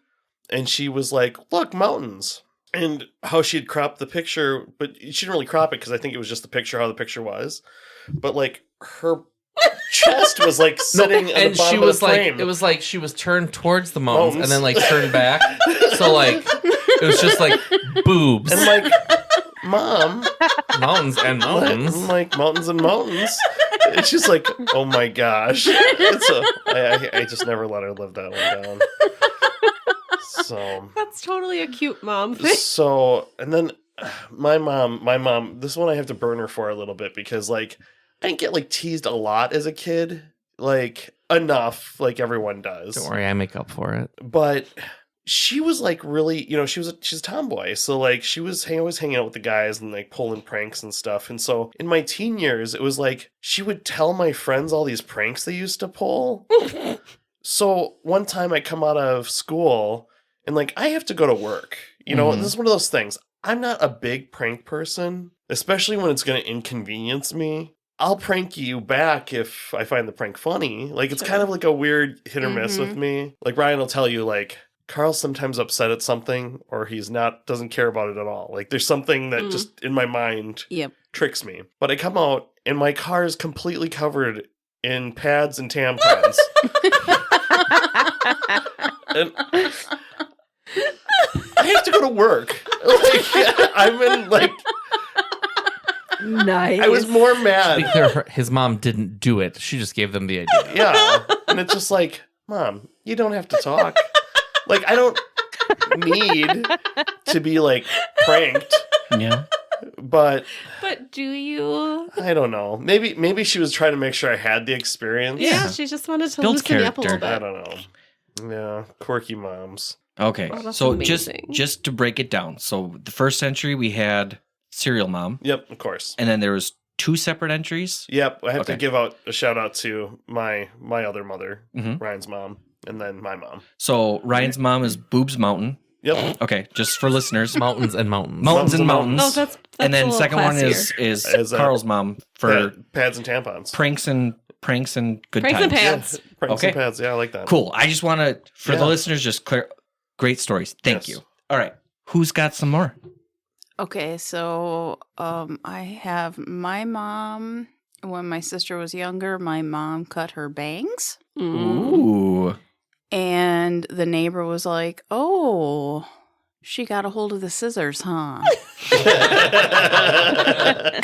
And she was like, look, mountains. And how she had cropped the picture, but she didn't really crop it because I think it was just the picture, how the picture was. But like her chest was like sitting at the bottom of the frame. It was like she was turned towards the mountains and then like turned back. So like it was just like boobs. And like, Mom, Mountains and mountains. I'm like, mountains and mountains. And she's like, oh my gosh. I just never let her live that one down. So That's totally a cute mom thing. So, and then my mom, this one I have to burn her for a little bit because like I didn't get like teased a lot as a kid, like enough, like everyone does. Don't worry, I make up for it. But she was like really, she's a tomboy. So like she was always hanging out with the guys and like pulling pranks and stuff. And so in my teen years, it was like she would tell my friends all these pranks they used to pull. So one time I come out of school and like I have to go to work. This is one of those things. I'm not a big prank person, especially when it's going to inconvenience me. I'll prank you back if I find the prank funny. Like it's kind of like a weird hit or miss with me. Like Ryan will tell you like, Carl's sometimes upset at something or doesn't care about it at all. Like there's something that just in my mind tricks me. But I come out and my car is completely covered in pads and tampons. And I have to go to work. Like I'm in like Nice. I was more mad. To be clear, his mom didn't do it. She just gave them the idea. Yeah. And it's just like, Mom, you don't have to talk. Like, I don't need to be, like, pranked. Yeah. But do you? I don't know. Maybe she was trying to make sure I had the experience. Yeah, she just wanted to Builds loosen you up a little character. bit. I don't know. Yeah, quirky moms. Okay. Oh, that's So amazing. just to break it down. So the first entry we had Serial Mom, Yep, of course. and then there was 2 separate entries. Yep, I have to Okay. give out a shout out to my other mother, Mhm. Ryan's mom, and then my mom. So Ryan's mom is Boobs Mountain. Yep. Okay, just for listeners. Mountains and mountains. Mountains and mountains. No, that's and a then little second one classier. is As, Carl's mom for Pads and tampons. pranks and good Pranks times. and pads. Yeah, pranks Okay. and pads. Yeah, I like that. Cool. I just want to, for the Yeah. listeners, just clear. Great stories. Thank Yes. you. All right. Who's got some more? Okay, so I have my mom. When my sister was younger, my mom cut her bangs. Ooh. And the neighbor was like, oh, she got a hold of the scissors, huh?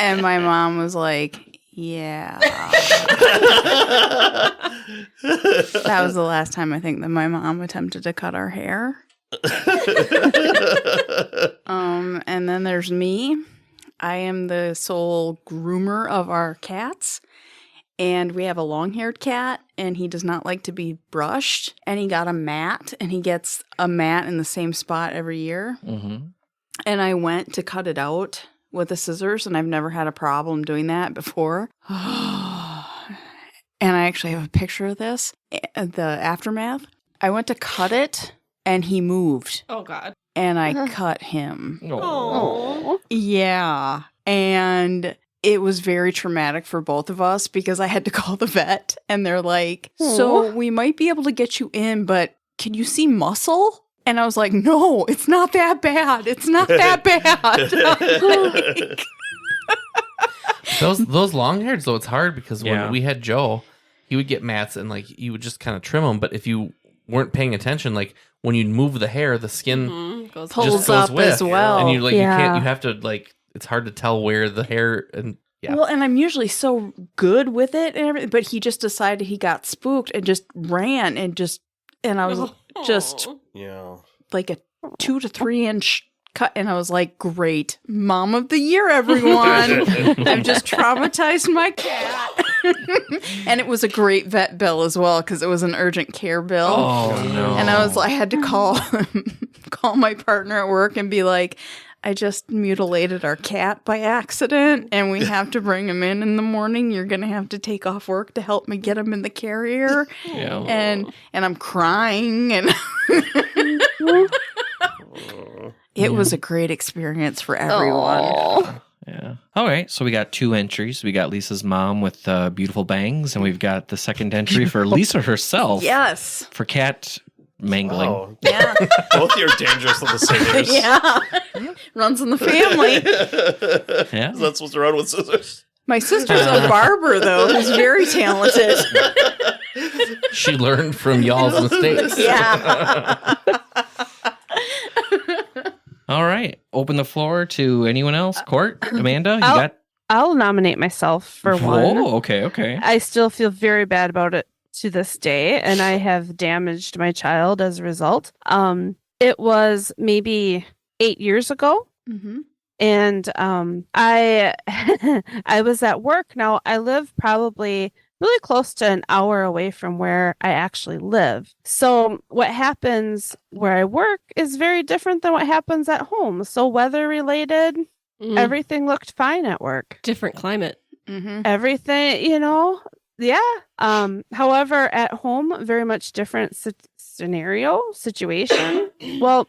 And my mom was like, yeah. That was the last time I think that my mom attempted to cut our hair. And then there's me. I am the sole groomer of our cats. And we have a long-haired cat, and he does not like to be brushed. And he got a mat, and he gets a mat in the same spot every year. Mm-hmm. And I went to cut it out with the scissors, and I've never had a problem doing that before. And I actually have a picture of this, the aftermath. I went to cut it, and he moved, Oh, God. and I cut him. Oh. Yeah. And it was very traumatic for both of us because I had to call the vet, and they're like, so we might be able to get you in, but can you see muscle? And I was like, no, it's not that bad. It's not that bad. Those long hairs though, it's hard because when Yeah. we had Joe, he would get mats and like you would just kind of trim them, but if you weren't paying attention, like when you move the hair, the skin Mhm. Goes Pulls just goes up with, as well. and you like Yeah. you have to like it's hard to tell where the hair and yeah. Well, and I'm usually so good with it and everything, but he just decided he got spooked and just ran and I was just Yeah. like a 2 to 3 inch cut, and I was like, great, mom of the year, everyone. I've just traumatized my cat. And it was a great vet bill as well because it was an urgent care bill. Oh, no. And I had to call my partner at work and be like, I just mutilated our cat by accident, and we have to bring him in the morning. You're going to have to take off work to help me get him in the carrier. Yeah. And I'm crying, and it was a great experience for everyone. Yeah. All right. So we got 2 entries. We got Lisa's mom with beautiful bangs, and we've got the second entry for Lisa herself. Yes. For cat mangling. Wow. Yeah. Both of you are dangerous with the scissors. Yeah. Runs in the family. Yeah. Is that supposed to run with scissors? My sister's a barber, though, who's very talented. She learned from y'all's mistakes. Yeah. All right. Open the floor to anyone else. Court, Amanda, you I'll- got. I'll nominate myself for one. Oh, okay. I still feel very bad about it to this day, and I have damaged my child as a result. It was maybe 8 years ago, Mm-hmm. and I I was at work. Now I live probably really close to an hour away from where I actually live. So what happens where I work is very different than what happens at home. So weather related, everything looked fine at work. Different climate. Mm-hmm. Everything, yeah. However, at home, very much different situation. Well,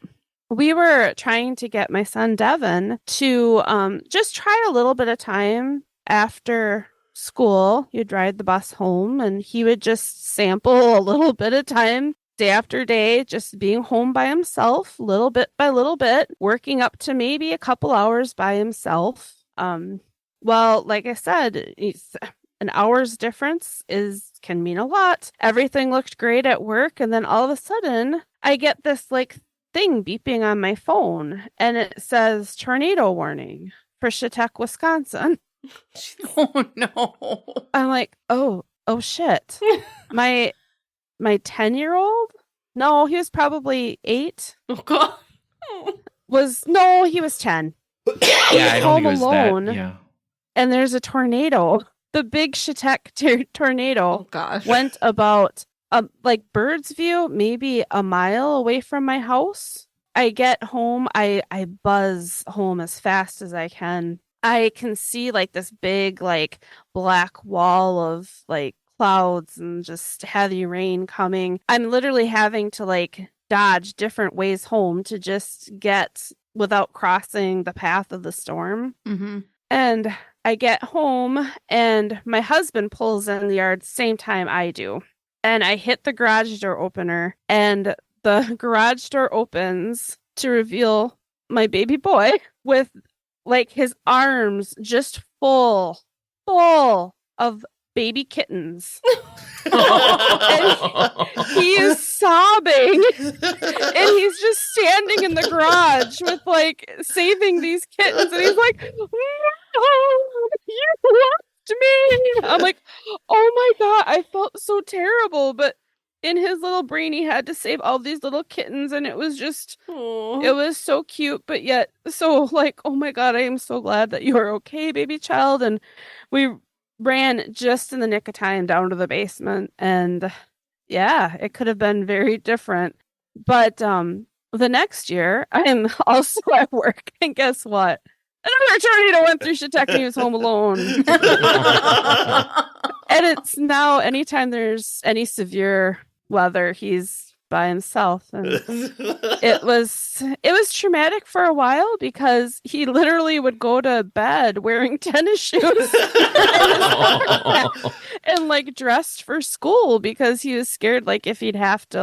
we were trying to get my son Devin to just try a little bit of time after school. He'd ride the bus home and he would just sample a little bit of time day after day, just being home by himself, little bit by little bit, working up to maybe a couple hours by himself. Well, like I said, an hour's difference can mean a lot. Everything looked great at work, and then all of a sudden, I get this thing beeping on my phone, and it says tornado warning for Chautauqua, Wisconsin. Oh, no. I'm like, oh shit. My 10-year-old? No, he was probably 8. Oh god. He was 10. Yeah, I don't home think it was alone. that. Yeah. And there's a tornado. The big Chautauqua tornado Oh gosh. went about bird's view, maybe a mile away from my house. I get home, I buzz home as fast as I can. I can see this big black wall of clouds and just heavy rain coming. I'm literally having to dodge different ways home to just get without crossing the path of the storm. Mm-hmm. And I get home and my husband pulls in the yard same time I do. And I hit the garage door opener and the garage door opens to reveal my baby boy with his arms just full of baby kittens. And he is sobbing and he's just standing in the garage with saving these kittens and he's like, "Oh, you left me." I'm like, oh my god, I felt so terrible, but in his little brain he had to save all these little kittens and it was just it was so cute, but yet so oh my god, I am so glad that you are okay, baby child. And we ran just in the nick of time down to the basement, and yeah, it could have been very different. But the next year I am also at work, and guess what? Another tornado went through Chautauqua and he was home alone. And it's now anytime there's any severe weather, he's by himself. And it was traumatic for a while because he literally would go to bed wearing tennis shoes and dressed for school because he was scared if he'd have to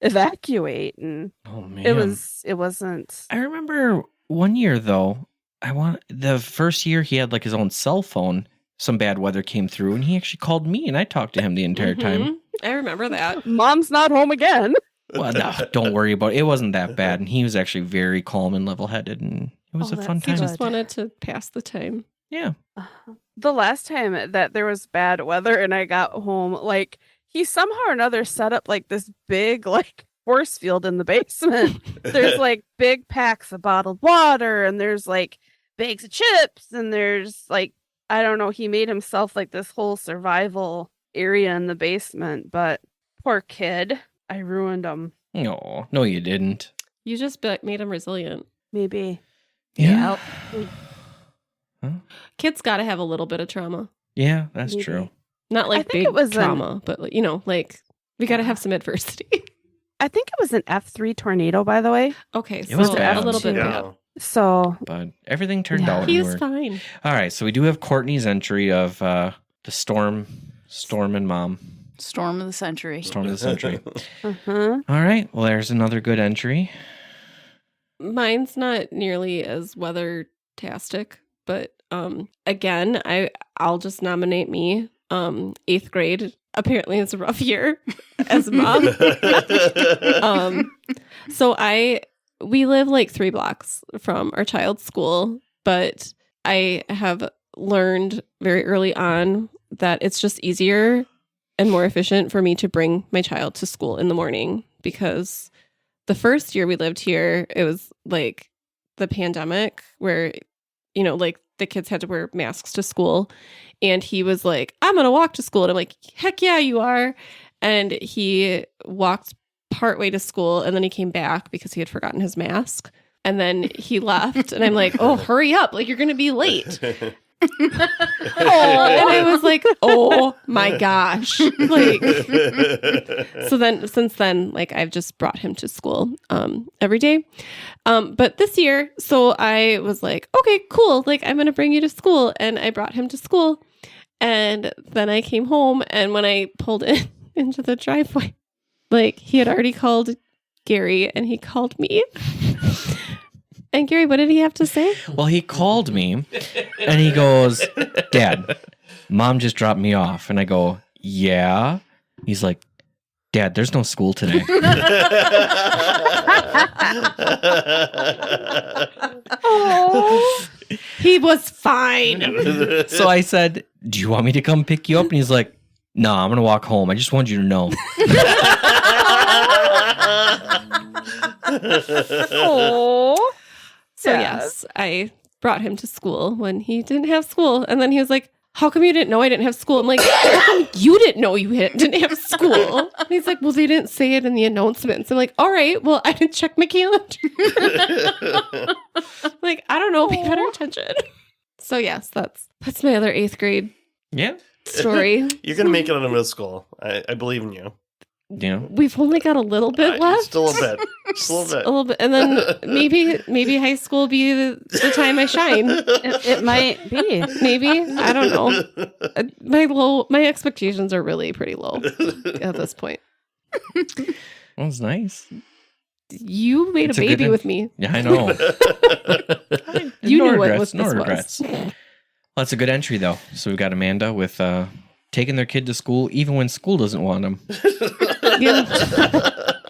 evacuate. And Oh man. it wasn't. I remember one year though. The first year he had his own cell phone. Some bad weather came through, and he actually called me, and I talked to him the entire time. I remember that. Mom's not home again. Well, no, don't worry about it. It wasn't that bad, and he was actually very calm and level-headed, and it was Oh, a fun that's He time. just wanted to pass the time. Yeah. The last time that there was bad weather and I got home, he somehow or another set up this big force field in the basement. There's big packs of bottled water, and there's bags of chips, and there's I don't know, he made himself this whole survival area in the basement. But poor kid, I ruined him. No, you didn't. You just made him resilient. Maybe. Yeah. Kids got to have a little bit of trauma. Yeah, that's Maybe. true. Not I think big it was trauma, but we got to have some adversity. I think it was an F3 tornado, by the way. Okay, It was so bad. a little bit Yeah. bad. So But everything turned Yeah. out. He and is we're- fine. All right, so we do have Courtney's entry of the storm and mom. Storm of the century. Storm of the century. Uh-huh. All right. Well, there's another good entry. Mine's not nearly as weather-tastic, but again, I'll just nominate me. 8th grade apparently it's a rough year as a mom. So we live like 3 blocks from our child's school, but I have learned very early on that it's just easier and more efficient for me to bring my child to school in the morning, because the first year we lived here, it was like the pandemic where, you know, like the kids had to wear masks to school, and he was like, I'm going to walk to school. And I'm like, heck yeah, you are. And he walked partway to school, and then he came back because he had forgotten his mask. And then he left, and I'm like, oh, hurry up. Like, you're going to be late. And I was like, oh my gosh. Like, so then since then, like, I've just brought him to school every day. But this year, so I was like, okay, cool. Like, I'm going to bring you to school. And I brought him to school. And then I came home, and when I pulled into the driveway, like, he had already called Gary, and he called me. And Gary, what did he have to say? Well, he called me and he goes, Dad, Mom just dropped me off. And I go, yeah. He's like, Dad, there's no school today. Oh, he was fine. So I said, do you want me to come pick you up? And he's like, no, I'm going to walk home. I just want you to know. Oh. So yes, I brought him to school when he didn't have school. And then he was like, how come you didn't know I didn't have school? I'm like, how come you didn't know you didn't have school? And he's like, well, they didn't say it in the announcements. I'm like, all right, well, I didn't check my calendar. Like, I don't know, pay better attention. So yes, that's my other 8th grade Yeah. story. You're going to make it out of middle school. I believe in you. You know, We've only got a little bit left. Still a bit. Still a bit. A little bit. And then maybe high school will be the time I shine. It might be. Maybe. I don't know. My expectations are really pretty low at this point. that's nice. You made It's a a good baby one. with me. Yeah, I know. You No knew what regrets, this no was. regrets. Well, that's a good entry, though. So we've got Amanda with taking their kid to school, even when school doesn't want them. Yeah.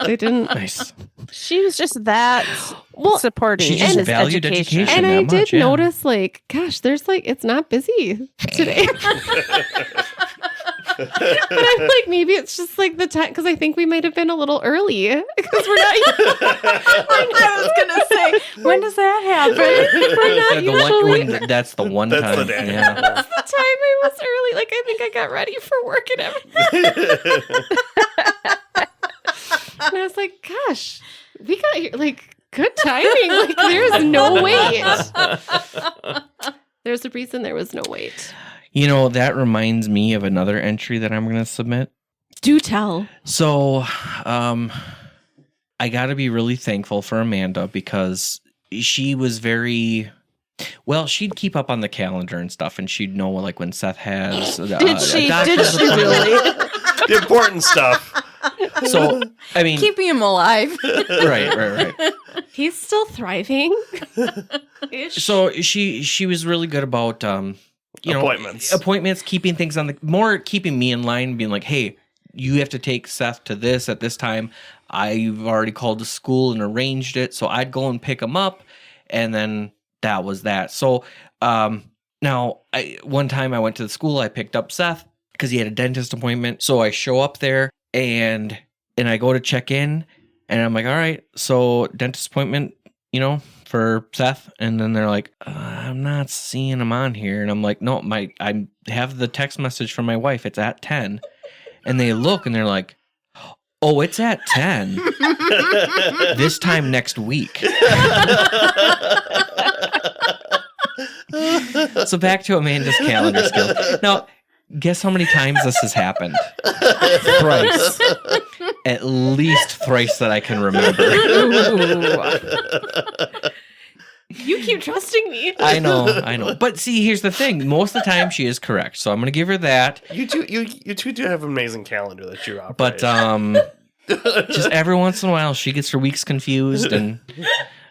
They didn't. Nice. She was just that Well, supporting. she just his valued education. And that I much, did yeah. notice, like, gosh, there's like, it's not busy today. But I'm like, maybe it's just like the time, because I think we might have been a little early because we're not. I was gonna say, when does that happen? We're not The usually. that's the one That's time. the day. Yeah. That's the time I was early. Like, I think I got ready for work and everything. And I was like, gosh, we got here, like, good timing. Like, there's no wait. There's a reason there was no wait. You know, that reminds me of another entry that I'm going to submit. Do tell. So, I got to be really thankful for Amanda because she was very, well, she'd keep up on the calendar and stuff, and she'd know, like, when Seth has. Did she doctor's appointment. really? The important stuff. So, I mean, Keeping him alive. right. He's still thriving. Ish. So she was really good about appointments, keeping things on keeping me in line, being like, hey, you have to take Seth to this at this time. I've already called the school and arranged it, so I'd go and pick him up, and then that was that. So now one time I went to the school, I picked up Seth because he had a dentist appointment. So I show up there and I go to check in, and I'm like, all right, so dentist appointment, for Seth. And then they're like, I'm not seeing him on here. And I'm like, no, I have the text message from my wife. It's at 10. And they look and they're like, oh, it's at 10. This time next week. So back to Amanda's calendar skill. Now, guess how many times this has happened? Thrice. At least thrice that I can remember. You keep trusting me. I know. But see, here's the thing. Most of the time, she is correct. So I'm going to give her that. You two do have an amazing calendar that you operate. But just every once in a while, she gets her weeks confused. And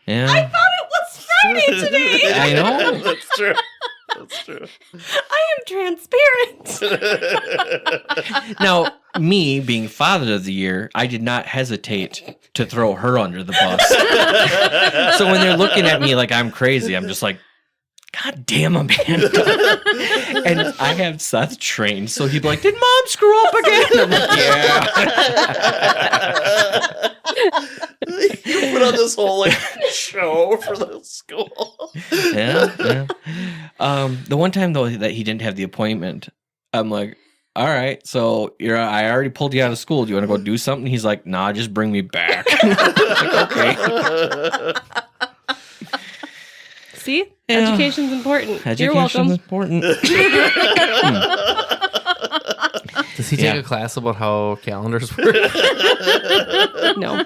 yeah. I thought it was Friday today. I know. That's true. That's true. I am transparent. Now, me being father of the year, I did not hesitate to throw her under the bus. So when they're looking at me like I'm crazy, I'm just like, God damn, Amanda. And I have Seth trained, so he'd be like, did mom screw up again? I'm like, yeah. You put on this whole like show for the school. Yeah. The one time though that he didn't have the appointment, I'm like, all right, so I already pulled you out of school. Do you want to go do something? He's like, nah, just bring me back. Like, okay. See? Yeah. Education's important. You're Education's welcome. important. Does he take a class about how calendars work? No.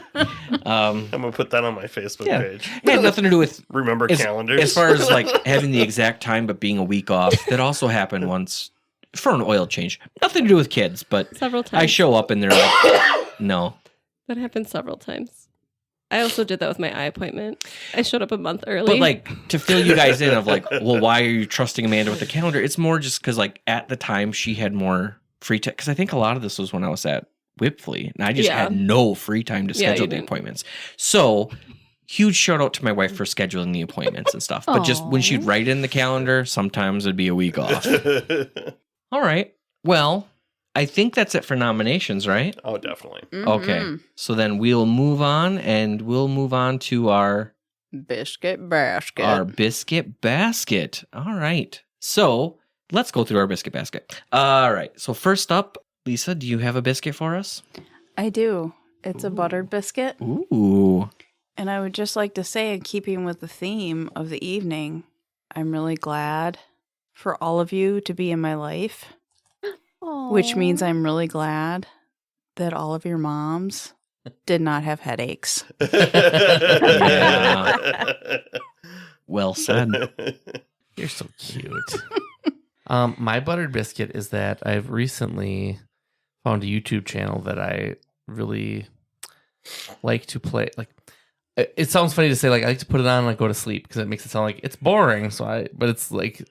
I'm gonna put that on my Facebook page. It had nothing to do with Remember calendars. As far as like having the exact time but being a week off. That also happened once for an oil change. Nothing to do with kids, but Several times. I show up and they're like, no. That happened several times. I also did that with my eye appointment. I showed up a month early. But like to fill you guys in of like, well, why are you trusting Amanda with the calendar? It's more just because like at the time she had more free time. Because I think a lot of this was when I was at Whipfly and I just had no free time to schedule the appointments. So huge shout out to my wife for scheduling the appointments and stuff. But just when she'd write in the calendar, sometimes it'd be a week off. All right. Well, I think that's it for nominations, right? Oh, definitely. Okay. So then we'll move on to our Biscuit basket. Our biscuit basket. All right. So let's go through our biscuit basket. All right. So first up, Lisa, do you have a biscuit for us? I do. It's a buttered biscuit. Ooh. And I would just like to say, in keeping with the theme of the evening, I'm really glad for all of you to be in my life, which means I'm really glad that all of your moms did not have headaches. Yeah. Well said. You're so cute. My buttered biscuit is that I've recently found a YouTube channel that I really like to play. Like, it sounds funny to say, like, I like to put it on and like go to sleep because it makes it sound like it's boring. But it's like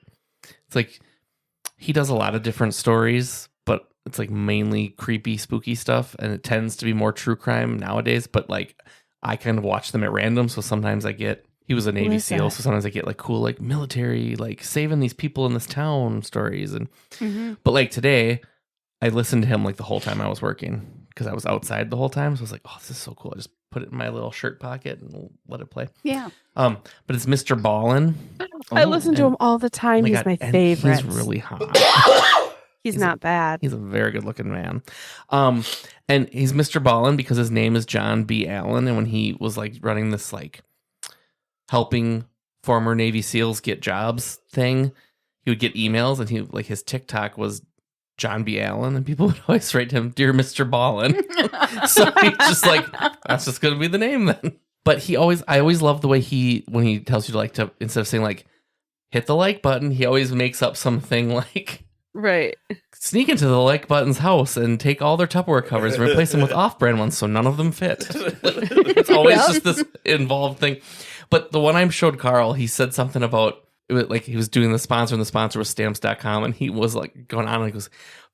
he does a lot of different stories, but it's like mainly creepy, spooky stuff, and it tends to be more true crime nowadays. But like, I kind of watch them at random, so sometimes I get. He was a Navy SEAL, so sometimes I get like cool, like military, like saving these people in this town stories, and but like today, I listened to him like the whole time I was working because I was outside the whole time. So I was like, oh, this is so cool. I just put it in my little shirt pocket and let it play. Yeah. But it's Mr. Ballin. I listen to him all the time. He's my favorite. He's really hot. He's not bad. He's a very good looking man. And he's Mr. Ballin because his name is John B. Allen. And when he was like running this like helping former Navy SEALs get jobs thing, he would get emails and he like his TikTok was John B. Allen, and people would always write to him, "Dear Mr. Ballin." So he's just like, that's just gonna be the name then. But I always love the way when he tells you to like to, instead of saying like hit the like button, he always makes up something like Right. sneak into the like button's house and take all their Tupperware covers and replace them with off-brand ones so none of them fit. It's always just this involved thing. But the one I showed Carl, he said something about it was like he was doing the sponsor, and the sponsor was stamps.com, and he was like going on and he goes,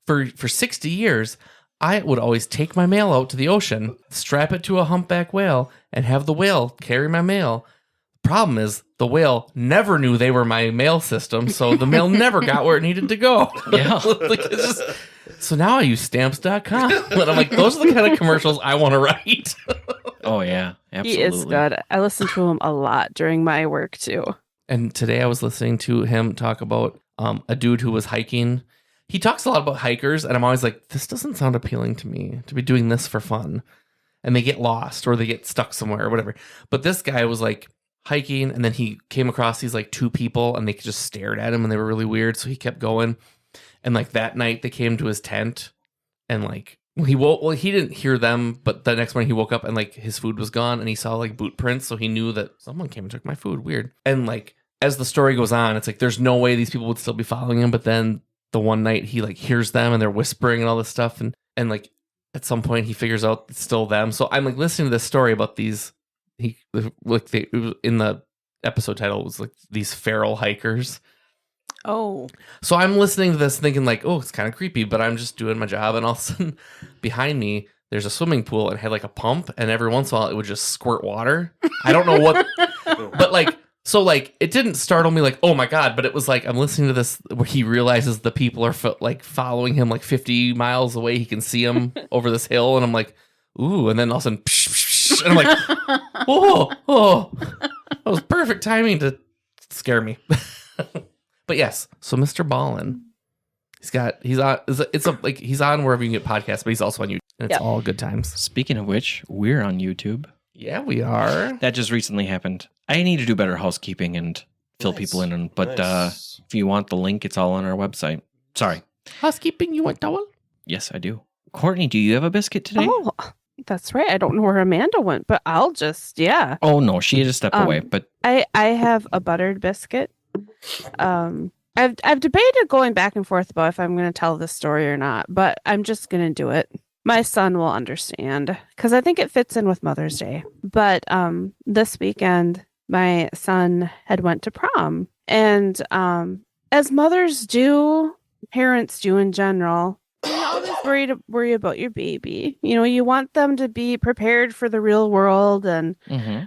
for 60 years, I would always take my mail out to the ocean, strap it to a humpback whale, and have the whale carry my mail. Problem is, the whale never knew they were my mail system, so the mail never got where it needed to go. Yeah. Like, it's just, so now I use stamps.com. And I'm like, those are the kind of commercials I want to write. Oh, yeah. Absolutely. He is good. I listen to him a lot during my work too. And today I was listening to him talk about a dude who was hiking. He talks a lot about hikers, and I'm always like, this doesn't sound appealing to me to be doing this for fun. And they get lost or they get stuck somewhere or whatever. But this guy was like hiking, and then he came across these like two people, and they just stared at him, and they were really weird. So he kept going. And like that night they came to his tent and like He didn't hear them, but the next morning he woke up and like his food was gone and he saw like boot prints. So he knew that someone came and took my food. Weird. And like, as the story goes on, it's like, there's no way these people would still be following him. But then the one night he like hears them and they're whispering and all this stuff. And like at some point he figures out it's still them. So I'm like listening to this story about these, it was in the episode title, it was like these feral hikers. Oh. So I'm listening to this thinking like, oh, it's kind of creepy, but I'm just doing my job. And all of a sudden behind me, there's a swimming pool and it had like a pump. And every once in a while it would just squirt water. I don't know what, but like, so like it didn't startle me like, oh my God, but it was like, I'm listening to this where he realizes the people are like following him like 50 miles away. He can see them over this hill. And I'm like, ooh. And then all of a sudden, psh, psh, psh, and I'm like, oh, that was perfect timing to scare me. But yes, so Mr. Ballin, he's on wherever you can get podcasts, but he's also on YouTube. And it's all good times. Speaking of which, we're on YouTube. Yeah, we are. That just recently happened. I need to do better housekeeping and fill people in. But if you want the link, it's all on our website. Sorry. Housekeeping, you want towel? Yes, I do. Courtney, do you have a biscuit today? Oh, that's right. I don't know where Amanda went, but I'll just, yeah. Oh, no, she had to step away. But I have a buttered biscuit. I've debated going back and forth about if I'm going to tell this story or not, but I'm just going to do it. My son will understand because I think it fits in with Mother's Day. But this weekend, my son had went to prom, and as mothers do, parents do in general, you always worry about your baby. You know, you want them to be prepared for the real world and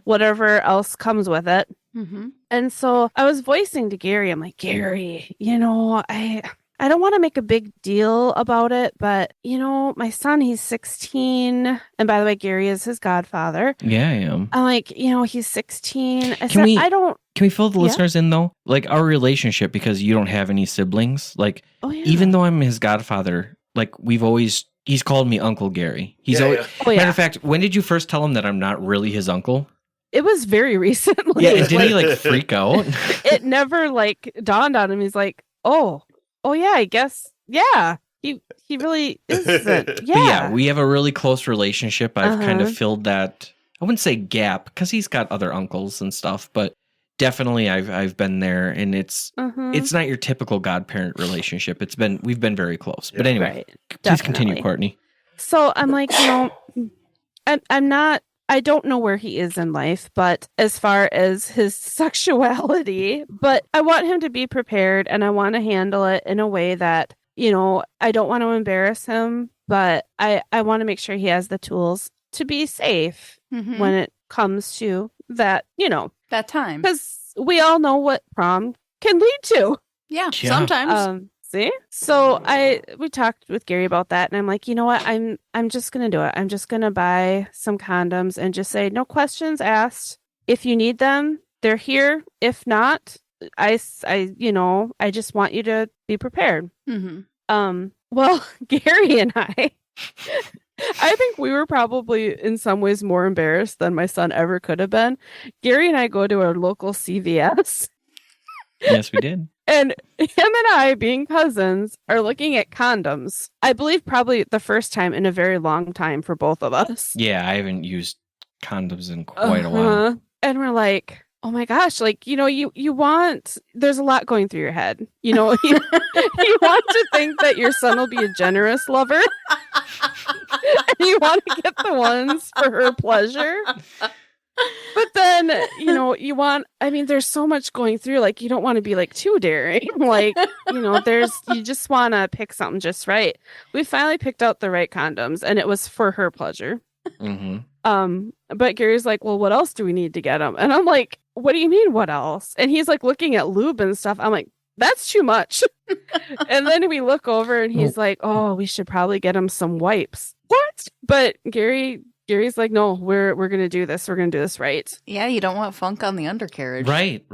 whatever else comes with it. Mm-hmm. And so I was voicing to Gary, I'm like, Gary, you know, I don't want to make a big deal about it, but, you know, my son, he's 16. And by the way, Gary is his godfather. yeah, I am. I'm like, you know, he's 16. Can we fill the Yeah. listeners in, though? Like, our relationship, because you don't have any siblings, like, even though I'm his godfather, like, he's called me Uncle Gary. He's always, matter of fact, when did you first tell him that I'm not really his uncle? It was very recently. Yeah, and didn't he, like, freak out? It never, like, dawned on him. He's like, oh, yeah, I guess, yeah. He really isn't. But Yeah. yeah, we have a really close relationship. I've kind of filled that, I wouldn't say gap, because he's got other uncles and stuff, but definitely I've been there, and it's not your typical godparent relationship. We've been very close. But anyway, please continue, Courtney. So I'm like, you know, I don't know where he is in life, but as far as his sexuality, but I want him to be prepared, and I want to handle it in a way that, you know, I don't want to embarrass him, but I want to make sure he has the tools to be safe when it comes to that, you know, that time. because we all know what prom can lead to. Yeah, Yeah. sometimes. See? So we talked with Gary about that, and I'm like, you know what? I'm just gonna do it. I'm just gonna buy some condoms and just say no questions asked. If you need them, they're here. If not, I just want you to be prepared. Well, Gary and I think we were probably in some ways more embarrassed than my son ever could have been. Gary and I go to our local CVS. Yes, we did. And him and I, being cousins, are looking at condoms. I believe probably the first time in a very long time for both of us. Yeah, I haven't used condoms in quite a while. And we're like, oh my gosh, like, you know, you want, there's a lot going through your head. You know, you want to think that your son will be a generous lover. And you want to get the ones for her pleasure. But then, you know, there's so much going through, like, you don't want to be like too daring. Like, you know, you just want to pick something just right. We finally picked out the right condoms, and it was for her pleasure. But Gary's like, well, what else do we need to get him? And I'm like, what do you mean, what else? And he's like looking at lube and stuff. I'm like, that's too much. And then we look over and he's like, oh, we should probably get him some wipes. What? But Gary's like, no, we're going to do this. We're going to do this right. Yeah, you don't want funk on the undercarriage. Right.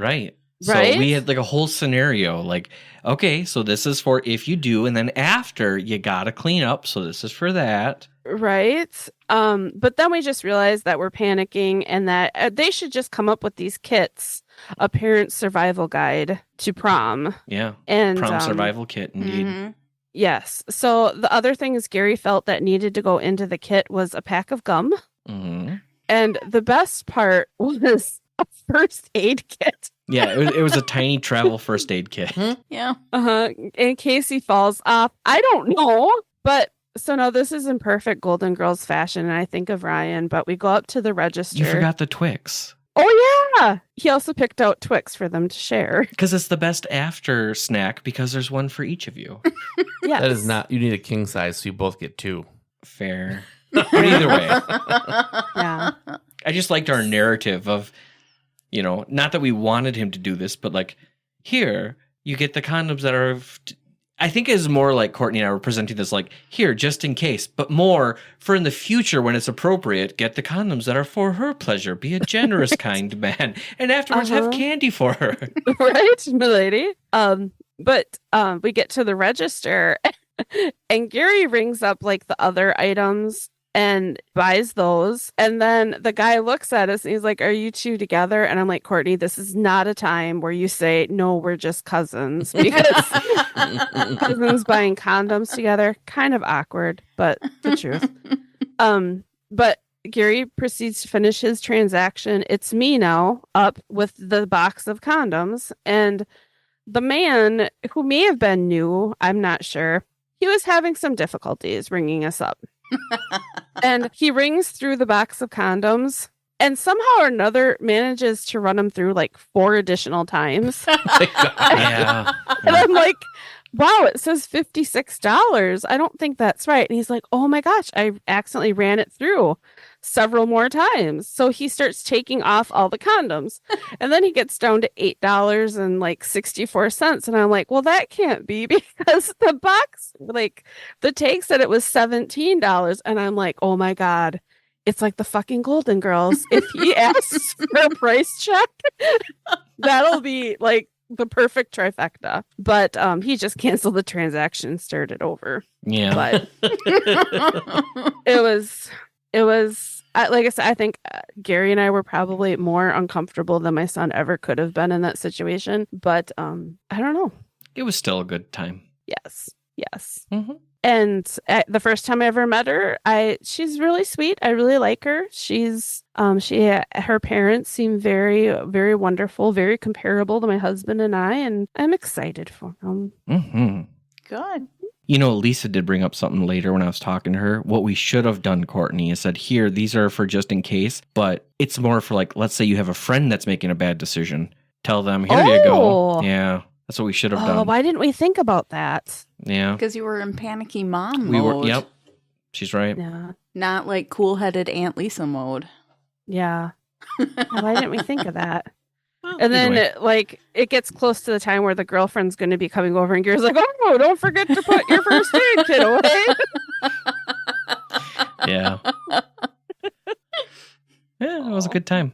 So we had like a whole scenario like, okay, so this is for if you do, and then after you got to clean up. So this is for that. Right. But then we just realized that we're panicking and that they should just come up with these kits, a parent survival guide to prom. Yeah. And prom survival kit, indeed. Yes. So the other things Gary felt that needed to go into the kit was a pack of gum. Mhm. And the best part was a first aid kit. Yeah, it was a tiny travel first aid kit. Yeah. In case he falls off. I don't know. But so now this is in perfect Golden Girls fashion. And I think of Ryan, but we go up to the register. You forgot the Twix. Oh, yeah. He also picked out Twix for them to share. Because it's the best after snack because there's one for each of you. Yes. That is not, you need a king size, so you both get 2. Fair. But either way, Yeah. I just liked our narrative of, not that we wanted him to do this, but like, here, you get the condoms that are... I think it's more like Courtney and I were presenting this like, here, just in case, but more for in the future when it's appropriate, get the condoms that are for her pleasure. Be a generous, kind man. And afterwards have candy for her. Right, milady? But we get to the register and Gary rings up like the other items and buys those. And then the guy looks at us and he's like, are you two together? And I'm like, Courtney, this is not a time where you say, no, we're just cousins. Because cousins buying condoms together, kind of awkward, but the truth. But Gary proceeds to finish his transaction. It's me now up with the box of condoms. And the man, who may have been new, I'm not sure, he was having some difficulties ringing us up. And he rings through the box of condoms and somehow or another manages to run them through like 4 additional times. Yeah. And I'm like, wow, it says $56. I don't think that's right. And he's like, oh my gosh, I accidentally ran it through several more times. So he starts taking off all the condoms. And then he gets down to $8.64. And I'm like, well, that can't be because the box, like the tag said it was $17. And I'm like, oh my God. It's like the fucking Golden Girls. If he asks for a price check, that'll be like the perfect trifecta. But he just canceled the transaction and started over. Yeah. But it was like I said, I think Gary and I were probably more uncomfortable than my son ever could have been in that situation. But I don't know. It was still a good time. Yes. Mm-hmm. And the first time I ever met her, she's really sweet. I really like her. She's her parents seem very, very wonderful, very comparable to my husband and I, and I'm excited for them. Mm-hmm. Good. Lisa did bring up something later when I was talking to her. What we should have done, Courtney, is said, here, these are for just in case, but it's more for like, let's say you have a friend that's making a bad decision. Tell them, here you go. Yeah. That's what we should have done. Why didn't we think about that? Yeah. Because you were in panicky mom mode. Yep. She's right. Yeah. Not like cool-headed Aunt Lisa mode. Yeah. Why didn't we think of that? Well, And then anyway. it gets close to the time where the girlfriend's going to be coming over and Gary's like, oh, don't forget to put your first aid kit away. Yeah. Yeah, it was a good time.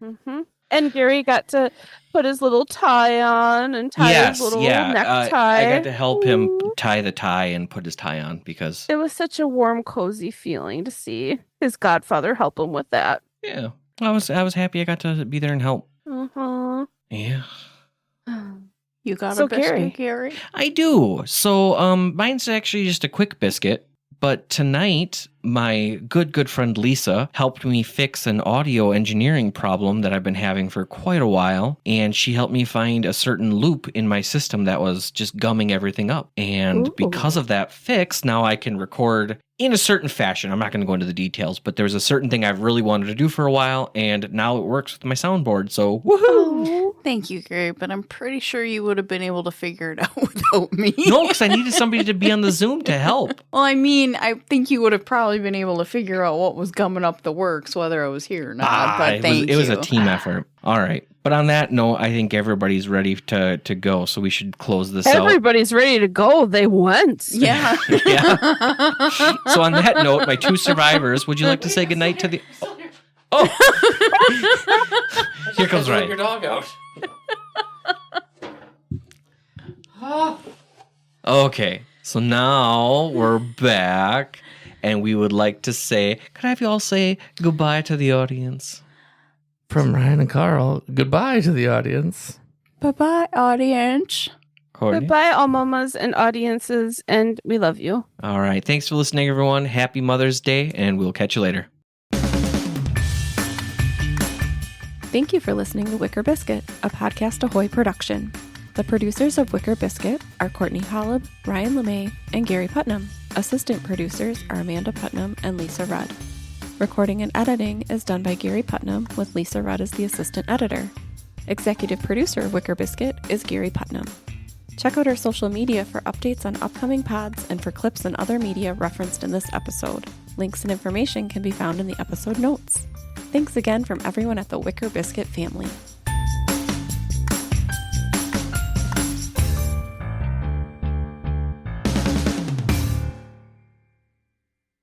Mm-hmm. And Gary got to put his little tie on and tie his little necktie. I got to help him tie the tie and put his tie on because It was such a warm, cozy feeling to see his godfather help him with that. yeah, I was happy I got to be there and help. Uh-huh. Yeah, You got So, a biscuit, Gary. Gary? I do. So mine's actually just a quick biscuit. But tonight, my good friend Lisa helped me fix an audio engineering problem that I've been having for quite a while. And she helped me find a certain loop in my system that was just gumming everything up. And Ooh. because of that fix, now I can record in a certain fashion. I'm not going to go into the details, but there's a certain thing I've really wanted to do for a while. And now it works with my soundboard. So woohoo! Oh. Thank you, Gary, but I'm pretty sure you would have been able to figure it out without me. No, because I needed somebody to be on the Zoom to help. Well, I mean, I think you would have probably been able to figure out what was gumming up the works, whether I was here or not. But it was a team effort. All right. But on that note, I think everybody's ready to go. So we should close this out. Everybody's ready to go. They went. Yeah. Yeah. So on that note, my 2 survivors, would you like to say goodnight to the... Oh! Here comes Ryan. Your dog out. Okay. So now we're back. And we would like to say... Could I have you all say goodbye to the audience? From Ryan and Carl, goodbye to the audience. Bye-bye, audience. Courtney. Goodbye, all mamas and audiences, and we love you. All right. Thanks for listening, everyone. Happy Mother's Day, and we'll catch you later. Thank you for listening to Wicker Biscuit, a Podcast Ahoy production. The producers of Wicker Biscuit are Courtney Holub, Ryan LeMay, and Gary Putnam. Assistant producers are Amanda Putnam and Lisa Rudd. Recording and editing is done by Gary Putnam, with Lisa Rudd as the assistant editor. Executive producer of Wicker Biscuit is Gary Putnam. Check out our social media for updates on upcoming pods and for clips and other media referenced in this episode. Links and information can be found in the episode notes. Thanks again from everyone at the Wicker Biscuit family.